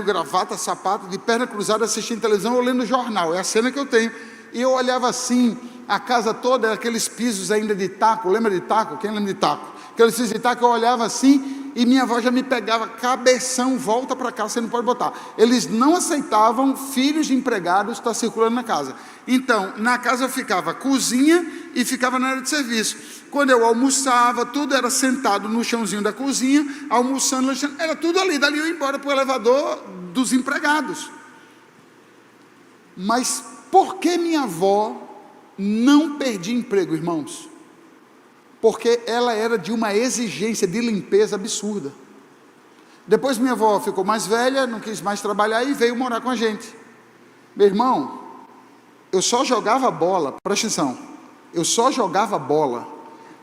gravata, sapato, de perna cruzada, assistindo televisão ou lendo jornal. É a cena que eu tenho. E eu olhava assim, a casa toda era aqueles pisos ainda de taco. Lembra de taco? Quem lembra de taco? Aqueles pisos de taco, eu olhava assim e minha avó já me pegava: cabeção, volta para cá, você não pode botar. Eles não aceitavam filhos de empregados estar circulando na casa. Então, na casa eu ficava cozinha e ficava na área de serviço. Quando eu almoçava, tudo era sentado no chãozinho da cozinha, almoçando, lanchando, era tudo ali. Dali eu ia embora para o elevador dos empregados. Mas por que minha avó não perdia emprego, irmãos? Porque ela era de uma exigência de limpeza absurda. Depois minha avó ficou mais velha, não quis mais trabalhar e veio morar com a gente. Meu irmão, eu só jogava bola, presta atenção, eu só jogava bola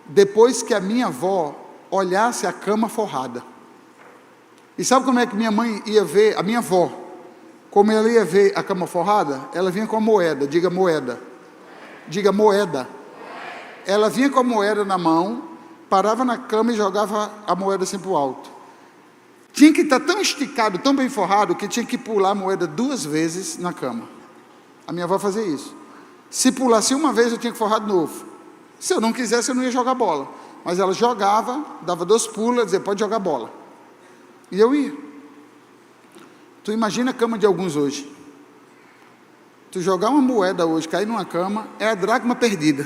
depois que a minha avó olhasse a cama forrada. E sabe como é que minha mãe ia ver, a minha avó, como ela ia ver a cama forrada? Ela vinha com a moeda, diga moeda. Diga moeda. Ela vinha com a moeda na mão, parava na cama e jogava a moeda assim para o alto. Tinha que estar tão esticado, tão bem forrado, que tinha que pular a moeda 2 vezes na cama. A minha avó fazia isso. Se pulasse uma vez, eu tinha que forrar de novo. Se eu não quisesse, eu não ia jogar bola. Mas ela jogava, dava 2 pulos, dizia: pode jogar bola. E eu ia. Tu imagina a cama de alguns hoje. Tu jogar uma moeda hoje, cair numa cama, é a dracma perdida.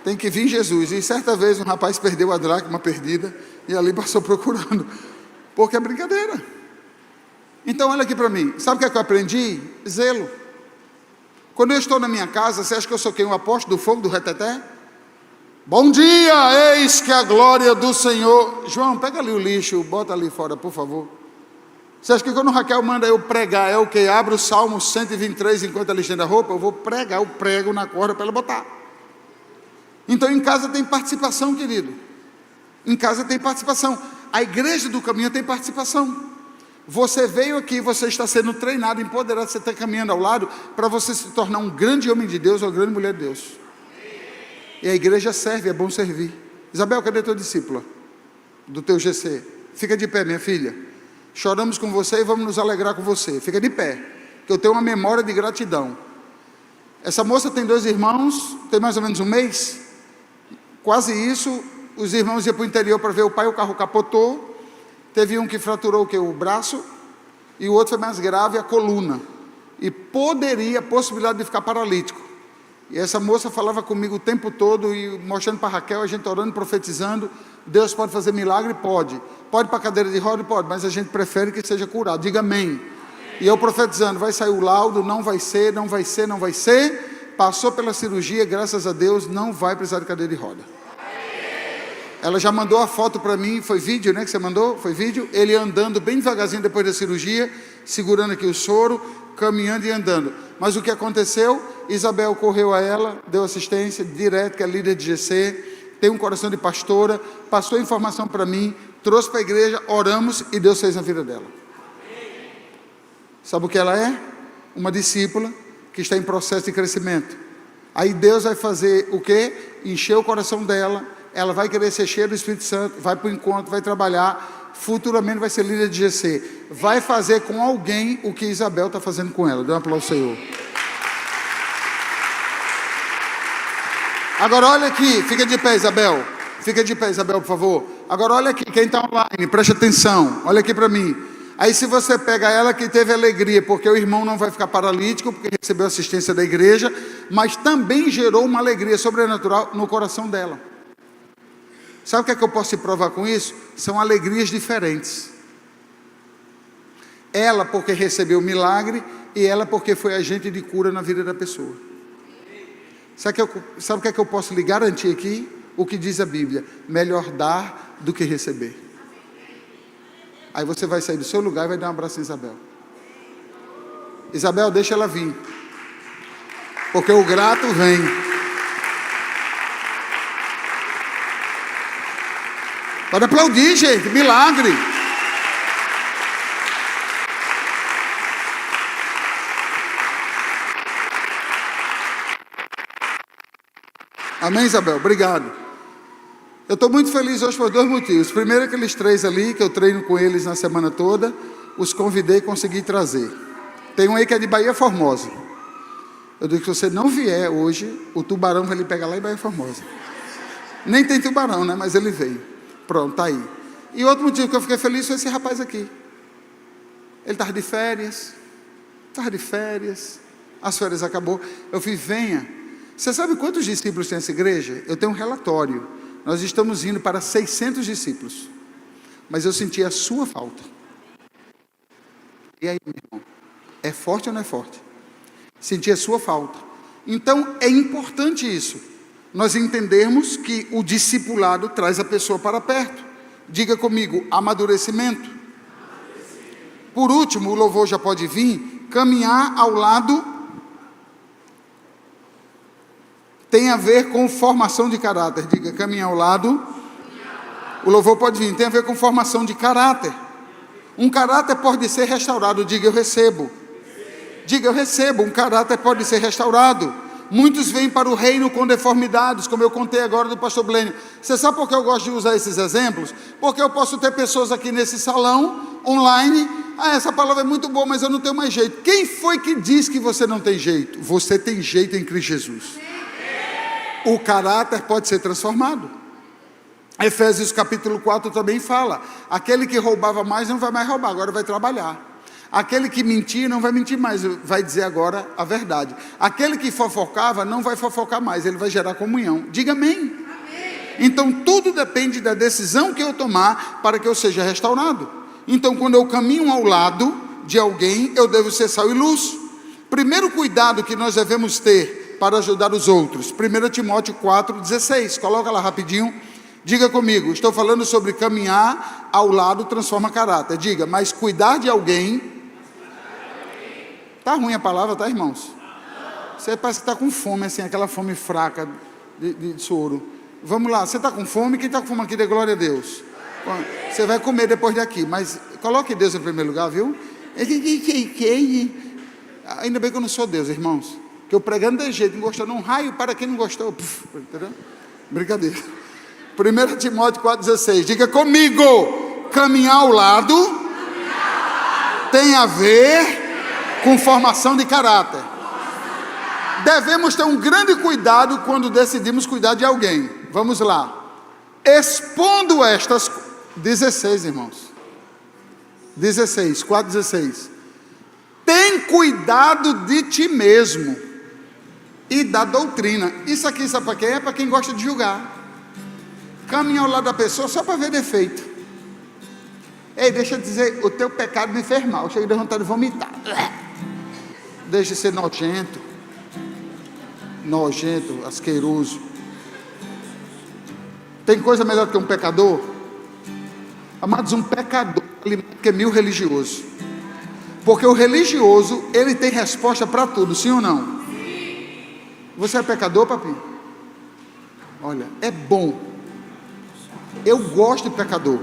Tem que vir Jesus. E certa vez um rapaz perdeu a dracma perdida e ali passou procurando, porque é brincadeira. Então olha aqui para mim, sabe o que eu aprendi? Zelo. Quando eu estou na minha casa, você acha que eu sou quem? Um apóstolo do fogo, do reteté? Bom dia, eis que a glória do Senhor... João, pega ali o lixo, bota ali fora, por favor. Você acha que quando o Raquel manda eu pregar, é o que? Abre o Salmo 123 enquanto ela estende a roupa? Eu vou pregar, eu prego na corda para ela botar. Então em casa tem participação, querido. Em casa tem participação. A igreja do caminho tem participação. Você veio aqui, você está sendo treinado, empoderado, você está caminhando ao lado, para você se tornar um grande homem de Deus ou uma grande mulher de Deus. E a igreja serve, é bom servir. Isabel, cadê tua discípula? Do teu GC. Fica de pé, minha filha. Choramos com você e vamos nos alegrar com você. Fica de pé, que eu tenho uma memória de gratidão. Essa moça tem 2 irmãos, tem mais ou menos um mês. Quase isso, os irmãos iam para o interior para ver o pai, o carro capotou. Teve um que fraturou o quê? O braço, e o outro foi mais grave, a coluna. E a possibilidade de ficar paralítico. E essa moça falava comigo o tempo todo, e mostrando para Raquel, a gente orando, profetizando. Deus pode fazer milagre? Pode. Pode para a cadeira de roda? Pode, mas a gente prefere que seja curado. Diga amém. E eu profetizando, vai sair o laudo, não vai ser, não vai ser, não vai ser. Passou pela cirurgia, graças a Deus, não vai precisar de cadeira de roda. Ela já mandou a foto para mim, foi vídeo, né, que você mandou? Foi vídeo, ele andando bem devagarzinho depois da cirurgia, segurando aqui o soro, caminhando e andando. Mas o que aconteceu? Isabel correu a ela, deu assistência, direto, que é líder de GC, tem um coração de pastora, passou a informação para mim, trouxe para a igreja, oramos e Deus fez na vida dela. Sabe o que ela é? Uma discípula que está em processo de crescimento. Aí Deus vai fazer o quê? Encher o coração dela. ela vai querer ser cheia do Espírito Santo, vai para o encontro, vai trabalhar, futuramente vai ser líder de GC, vai fazer com alguém o que Isabel está fazendo com ela. Dê um aplauso ao Senhor. Agora olha aqui, fica de pé, Isabel. Fica de pé, Isabel, por favor. Agora olha aqui, quem está online, preste atenção, olha aqui para mim. Aí se você pega ela que teve alegria, porque o irmão não vai ficar paralítico, porque recebeu assistência da igreja, mas também gerou uma alegria sobrenatural no coração dela. Sabe o que é que eu posso te provar com isso? São alegrias diferentes. Ela porque recebeu o milagre, e ela porque foi agente de cura na vida da pessoa. Sabe o que é que eu posso lhe garantir aqui? O que diz a Bíblia: melhor dar do que receber. Aí você vai sair do seu lugar e vai dar um abraço em Isabel. Isabel, deixa ela vir, porque o grato vem. Pode aplaudir, gente, milagre. Amém, Isabel? Obrigado. Eu estou muito feliz hoje por 2 motivos. Primeiro, aqueles 3 ali, que eu treino com eles na semana toda, os convidei e consegui trazer. Tem um aí que é de Bahia Formosa. Eu digo que se você não vier hoje, o tubarão vai lhe pegar lá em Bahia Formosa. Nem tem tubarão, né? Mas ele veio. Pronto, tá aí. E outro motivo que eu fiquei feliz foi esse rapaz aqui. Ele estava de férias. As férias acabou. Eu fiz, venha. Você sabe quantos discípulos tem essa igreja? Eu tenho um relatório. Nós estamos indo para 600 discípulos. Mas eu senti a sua falta. E aí, meu irmão? É forte ou não é forte? Senti a sua falta. Então, é importante isso. Nós entendermos que o discipulado traz a pessoa para perto. Diga comigo, amadurecimento. Por último, o louvor já pode vir. Caminhar ao lado tem a ver com formação de caráter. Diga, caminhar ao lado. O louvor pode vir, tem a ver com formação de caráter. Um caráter pode ser restaurado. Diga, eu recebo. Diga, eu recebo. Um caráter pode ser restaurado. Muitos vêm para o reino com deformidades, como eu contei agora do pastor Blênio. Você sabe por que eu gosto de usar esses exemplos? Porque eu posso ter pessoas aqui nesse salão, online. Essa palavra é muito boa, mas eu não tenho mais jeito. Quem foi que diz que você não tem jeito? Você tem jeito em Cristo Jesus. O caráter pode ser transformado. Efésios capítulo 4 também fala: aquele que roubava mais não vai mais roubar, agora vai trabalhar. Aquele que mentia não vai mentir mais, vai dizer agora a verdade. Aquele que fofocava não vai fofocar mais, ele vai gerar comunhão. Diga amém. Amém. Então tudo depende da decisão que eu tomar para que eu seja restaurado. Então quando eu caminho ao lado de alguém, eu devo ser sal e luz. Primeiro cuidado que nós devemos ter para ajudar os outros. 1 Timóteo 4,16. Coloca lá rapidinho. Diga comigo, estou falando sobre caminhar ao lado transforma caráter. Diga, mas cuidar de alguém. Tá ruim a palavra, tá, irmãos? Você parece que está com fome, assim, aquela fome fraca de soro. Vamos lá, você está com fome? Quem está com fome aqui, dê glória a Deus. Você vai comer depois daqui, mas coloque Deus em primeiro lugar, viu? Ainda bem que eu não sou Deus, irmãos. Que eu pregando de jeito, não gostou, não raio para quem não gostou. Entendeu? Brincadeira. 1 Timóteo 4,16. Diga comigo, caminhar ao lado tem a ver com formação de caráter. Devemos ter um grande cuidado quando decidimos cuidar de alguém. Vamos lá. Expondo estas 16, irmãos. 16, 4,16. Tem cuidado de ti mesmo e da doutrina. Isso aqui sabe para quem? É para quem gosta de julgar. Caminha ao lado da pessoa só para ver defeito. Ei, deixa eu dizer, o teu pecado me fez mal. Chega de vontade de vomitar. Deixa de ser nojento, asqueroso. Tem coisa melhor que um pecador? Amados, um pecador que é 1000 religiosos. Porque o religioso, ele tem resposta para tudo, sim ou não? Sim. Você é pecador, papi? Olha, é bom. Eu gosto de pecador.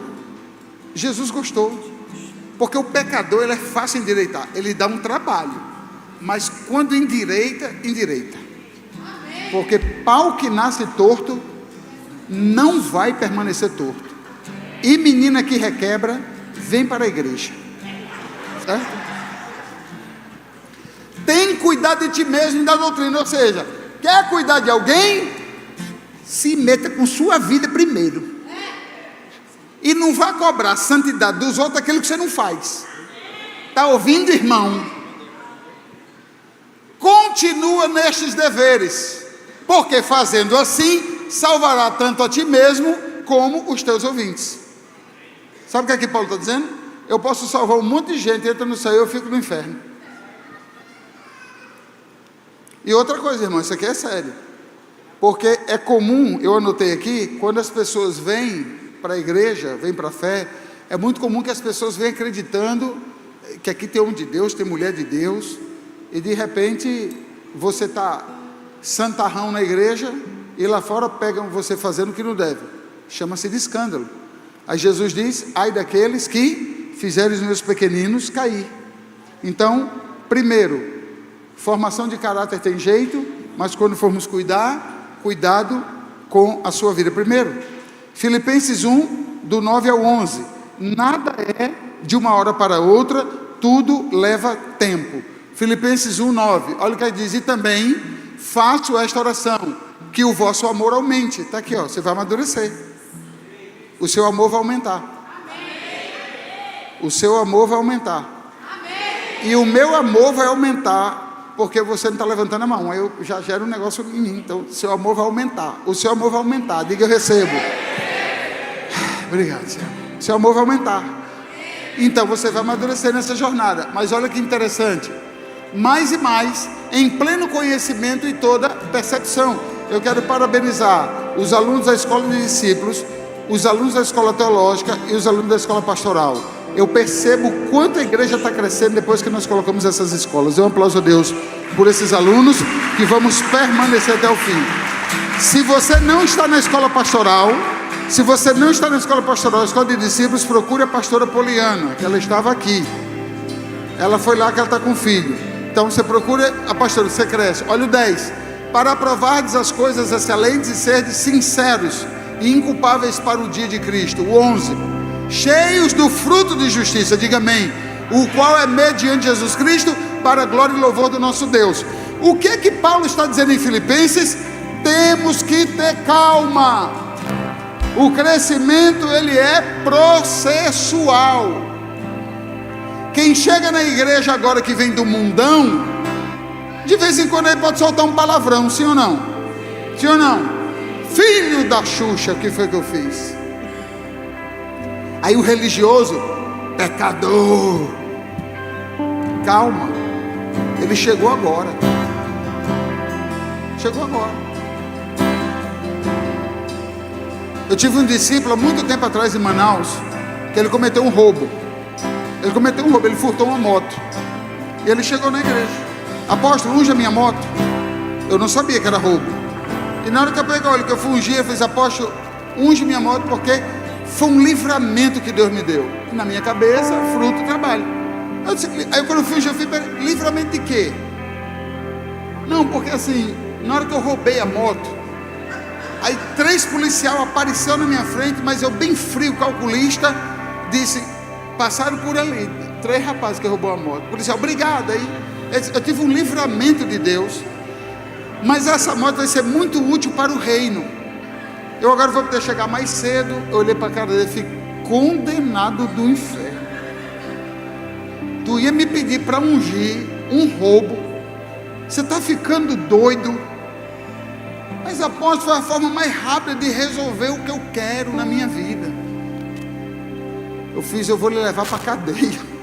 Jesus gostou. Porque o pecador, ele é fácil endireitar. Ele dá um trabalho. Mas quando endireita. Porque pau que nasce torto, não vai permanecer torto. E menina que requebra, vem para a igreja. Certo? Tem cuidado de ti mesmo e da doutrina. Ou seja, quer cuidar de alguém? Se meta com sua vida primeiro. E não vá cobrar a santidade dos outros aquilo que você não faz. Está ouvindo, irmão? Continua nestes deveres, porque fazendo assim, salvará tanto a ti mesmo, como os teus ouvintes. Sabe o que aqui Paulo está dizendo? Eu posso salvar um monte de gente, entra no céu e eu fico no inferno. E outra coisa, irmão, isso aqui é sério. Porque é comum, eu anotei aqui, quando as pessoas vêm para a igreja, vêm para a fé, é muito comum que as pessoas venham acreditando que aqui tem homem de Deus, tem mulher de Deus, e de repente você está santarrão na igreja, e lá fora pegam você fazendo o que não deve. Chama-se de escândalo. Aí Jesus diz: ai daqueles que fizerem os meus pequeninos cair. Então, primeiro, formação de caráter tem jeito, mas quando formos cuidar, cuidado com a sua vida primeiro. Filipenses 1, do 9 ao 11, nada é de uma hora para outra, tudo leva tempo. Filipenses 1, 9, olha o que ele diz: e também faço esta oração, que o vosso amor aumente. Está aqui, ó, você vai amadurecer, o seu amor vai aumentar. O seu amor vai aumentar. E o meu amor vai aumentar, porque você não está levantando a mão, aí eu já gero um negócio em mim. Então, seu amor vai aumentar, o seu amor vai aumentar. Diga: eu recebo. Obrigado, Senhor. Seu amor vai aumentar. Então você vai amadurecer nessa jornada. Mas olha que interessante, mais e mais, em pleno conhecimento e toda percepção. Eu quero parabenizar os alunos da escola de discípulos, os alunos da escola teológica e os alunos da escola pastoral. Eu percebo quanto a igreja está crescendo depois que nós colocamos essas escolas. Eu aplauso a Deus por esses alunos, que vamos permanecer até o fim. Se você não está na escola pastoral, a escola de discípulos, procure a pastora Poliana, que ela estava aqui. Ela foi lá, que ela está com o filho. Então você procura a pastora, você cresce. Olha o 10. Para aprovardes as coisas excelentes e serdes sinceros e inculpáveis para o dia de Cristo. O 11. Cheios do fruto de justiça, diga amém. O qual é mediante Jesus Cristo, para a glória e louvor do nosso Deus. O que é que Paulo está dizendo em Filipenses? Temos que ter calma. O crescimento, ele é processual. Quem chega na igreja agora que vem do mundão, de vez em quando ele pode soltar um palavrão, sim ou não? Sim ou não? Filho da Xuxa, o que foi que eu fiz? Aí o religioso, pecador. Calma, ele chegou agora. Chegou agora. Eu tive um discípulo há muito tempo atrás em Manaus, que ele cometeu um roubo. Ele furtou uma moto. E ele chegou na igreja: apóstolo, unja minha moto. Eu não sabia que era roubo. E na hora que eu peguei ele, que eu fui ungir, eu fiz: apóstolo, unge minha moto, porque foi um livramento que Deus me deu. E na minha cabeça, fruto do trabalho. Aí quando eu fui ungir, eu fiz: livramento de quê? Não, porque assim, na hora que eu roubei a moto, aí 3 policiais apareceram na minha frente, mas eu, bem frio, calculista, disse: passaram por ali 3 rapazes que roubou a moto. Policial: obrigado. Aí eu tive um livramento de Deus, mas essa moto vai ser muito útil para o reino. Eu agora vou poder chegar mais cedo. Eu olhei para a cara dele e fiquei: condenado do inferno, tu ia me pedir para ungir um roubo? Você está ficando doido? Mas apóstolo, foi a forma mais rápida de resolver o que eu quero na minha vida. Eu vou lhe levar para a cadeia.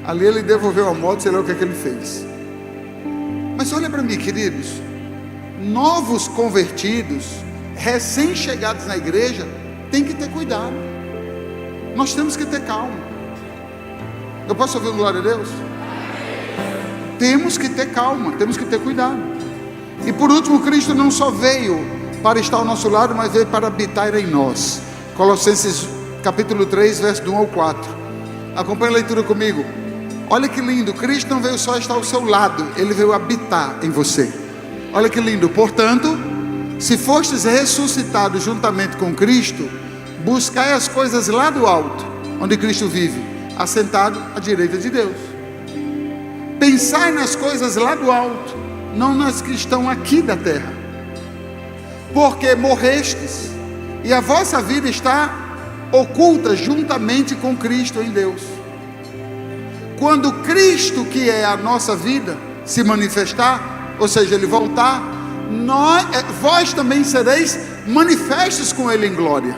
Ali ele devolveu a moto, sei lá o que é que ele fez. Mas olha para mim, queridos, novos convertidos, recém-chegados na igreja, tem que ter cuidado. Nós temos que ter calma. Eu posso ouvir um glória a Deus? Temos que ter calma, temos que ter cuidado. E por último, Cristo não só veio para estar ao nosso lado, mas veio para habitar em nós. Colossenses capítulo 3, verso do 1 ao 4. Acompanhe a leitura comigo. Olha que lindo, Cristo não veio só estar ao seu lado, Ele veio habitar em você. Olha que lindo. Portanto, Se fostes ressuscitados juntamente com Cristo, buscai as coisas lá do alto, onde Cristo vive, assentado à direita de Deus. Pensai nas coisas lá do alto, não nas que estão aqui da terra, porque morrestes, e a vossa vida está oculta juntamente com Cristo em Deus. Quando Cristo, que é a nossa vida, se manifestar, ou seja, Ele voltar, vós também sereis manifestos com Ele em glória.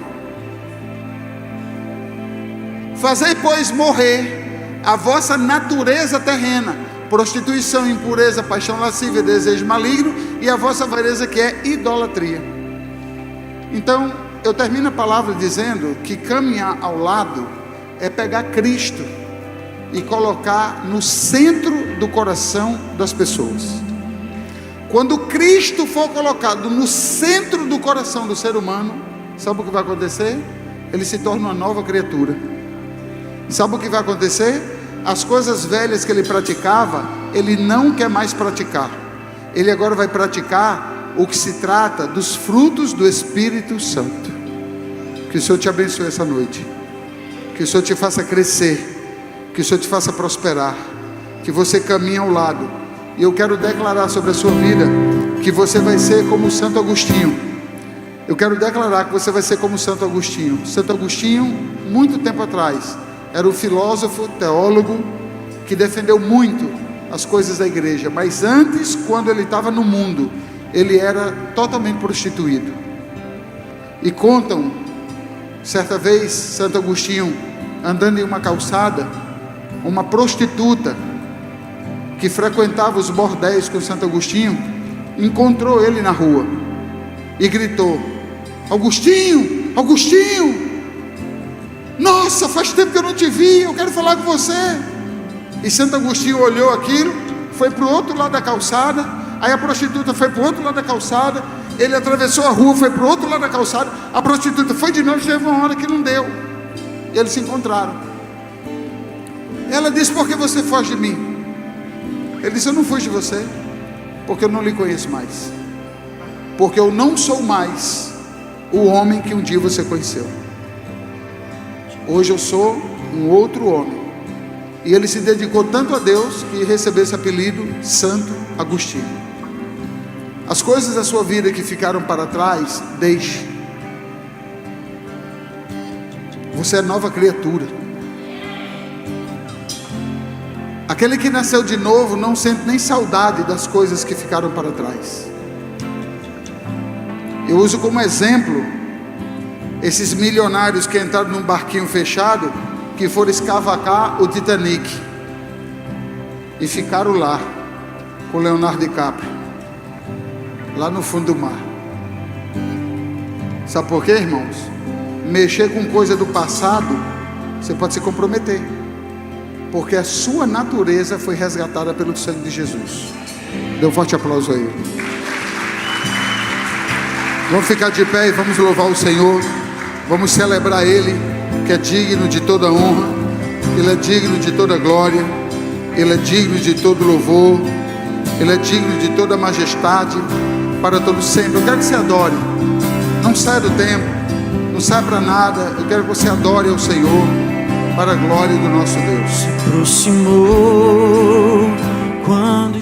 Fazei, pois, morrer a vossa natureza terrena, prostituição, impureza, paixão lascívia, desejo maligno, e a vossa avareza, que é idolatria. Então, eu termino a palavra dizendo que caminhar ao lado é pegar Cristo e colocar no centro do coração das pessoas. Quando Cristo for colocado no centro do coração do ser humano, sabe o que vai acontecer? Ele se torna uma nova criatura. Sabe o que vai acontecer? As coisas velhas que ele praticava, ele não quer mais praticar. Ele agora vai praticar o que se trata dos frutos do Espírito Santo. Que o Senhor te abençoe essa noite, que o Senhor te faça crescer, que o Senhor te faça prosperar, que você caminhe ao lado. E eu quero declarar sobre a sua vida que você vai ser como Santo Agostinho. Eu quero declarar que você vai ser como Santo Agostinho. Santo Agostinho, muito tempo atrás, era um filósofo, teólogo, que defendeu muito as coisas da igreja. Mas antes, quando ele estava no mundo, ele era totalmente prostituído. E contam, certa vez, Santo Agostinho, andando em uma calçada, uma prostituta que frequentava os bordéis com Santo Agostinho, encontrou ele na rua e gritou: Agostinho, Agostinho, nossa, faz tempo que eu não te vi, eu quero falar com você. E Santo Agostinho olhou aquilo, foi para o outro lado da calçada, aí a prostituta foi para o outro lado da calçada, ele atravessou a rua, foi para o outro lado da calçada, a prostituta foi de novo, chegou uma hora que não deu, e eles se encontraram. Ela disse: por que você foge de mim? Ele disse: eu não fujo de você, porque eu não lhe conheço mais, porque eu não sou mais o homem que um dia você conheceu. Hoje eu sou um outro homem. E ele se dedicou tanto a Deus que recebeu esse apelido, Santo Agostinho. As coisas da sua vida que ficaram para trás, deixe. Você é nova criatura. Aquele que nasceu de novo não sente nem saudade das coisas que ficaram para trás. Eu uso como exemplo esses milionários que entraram num barquinho fechado, que foram escavacar o Titanic e ficaram lá com Leonardo DiCaprio, lá no fundo do mar. Sabe por quê, irmãos? Mexer com coisa do passado, você pode se comprometer, porque a sua natureza foi resgatada pelo sangue de Jesus. Dê um forte aplauso a ele. Vamos ficar de pé e vamos louvar o Senhor. Vamos celebrar Ele, que é digno de toda honra, Ele é digno de toda glória, Ele é digno de todo louvor, Ele é digno de toda majestade, para todo sempre. Eu quero que você adore. Não saia do templo, não saia para nada. Eu quero que você adore ao Senhor, para a glória do nosso Deus. Se aproximou quando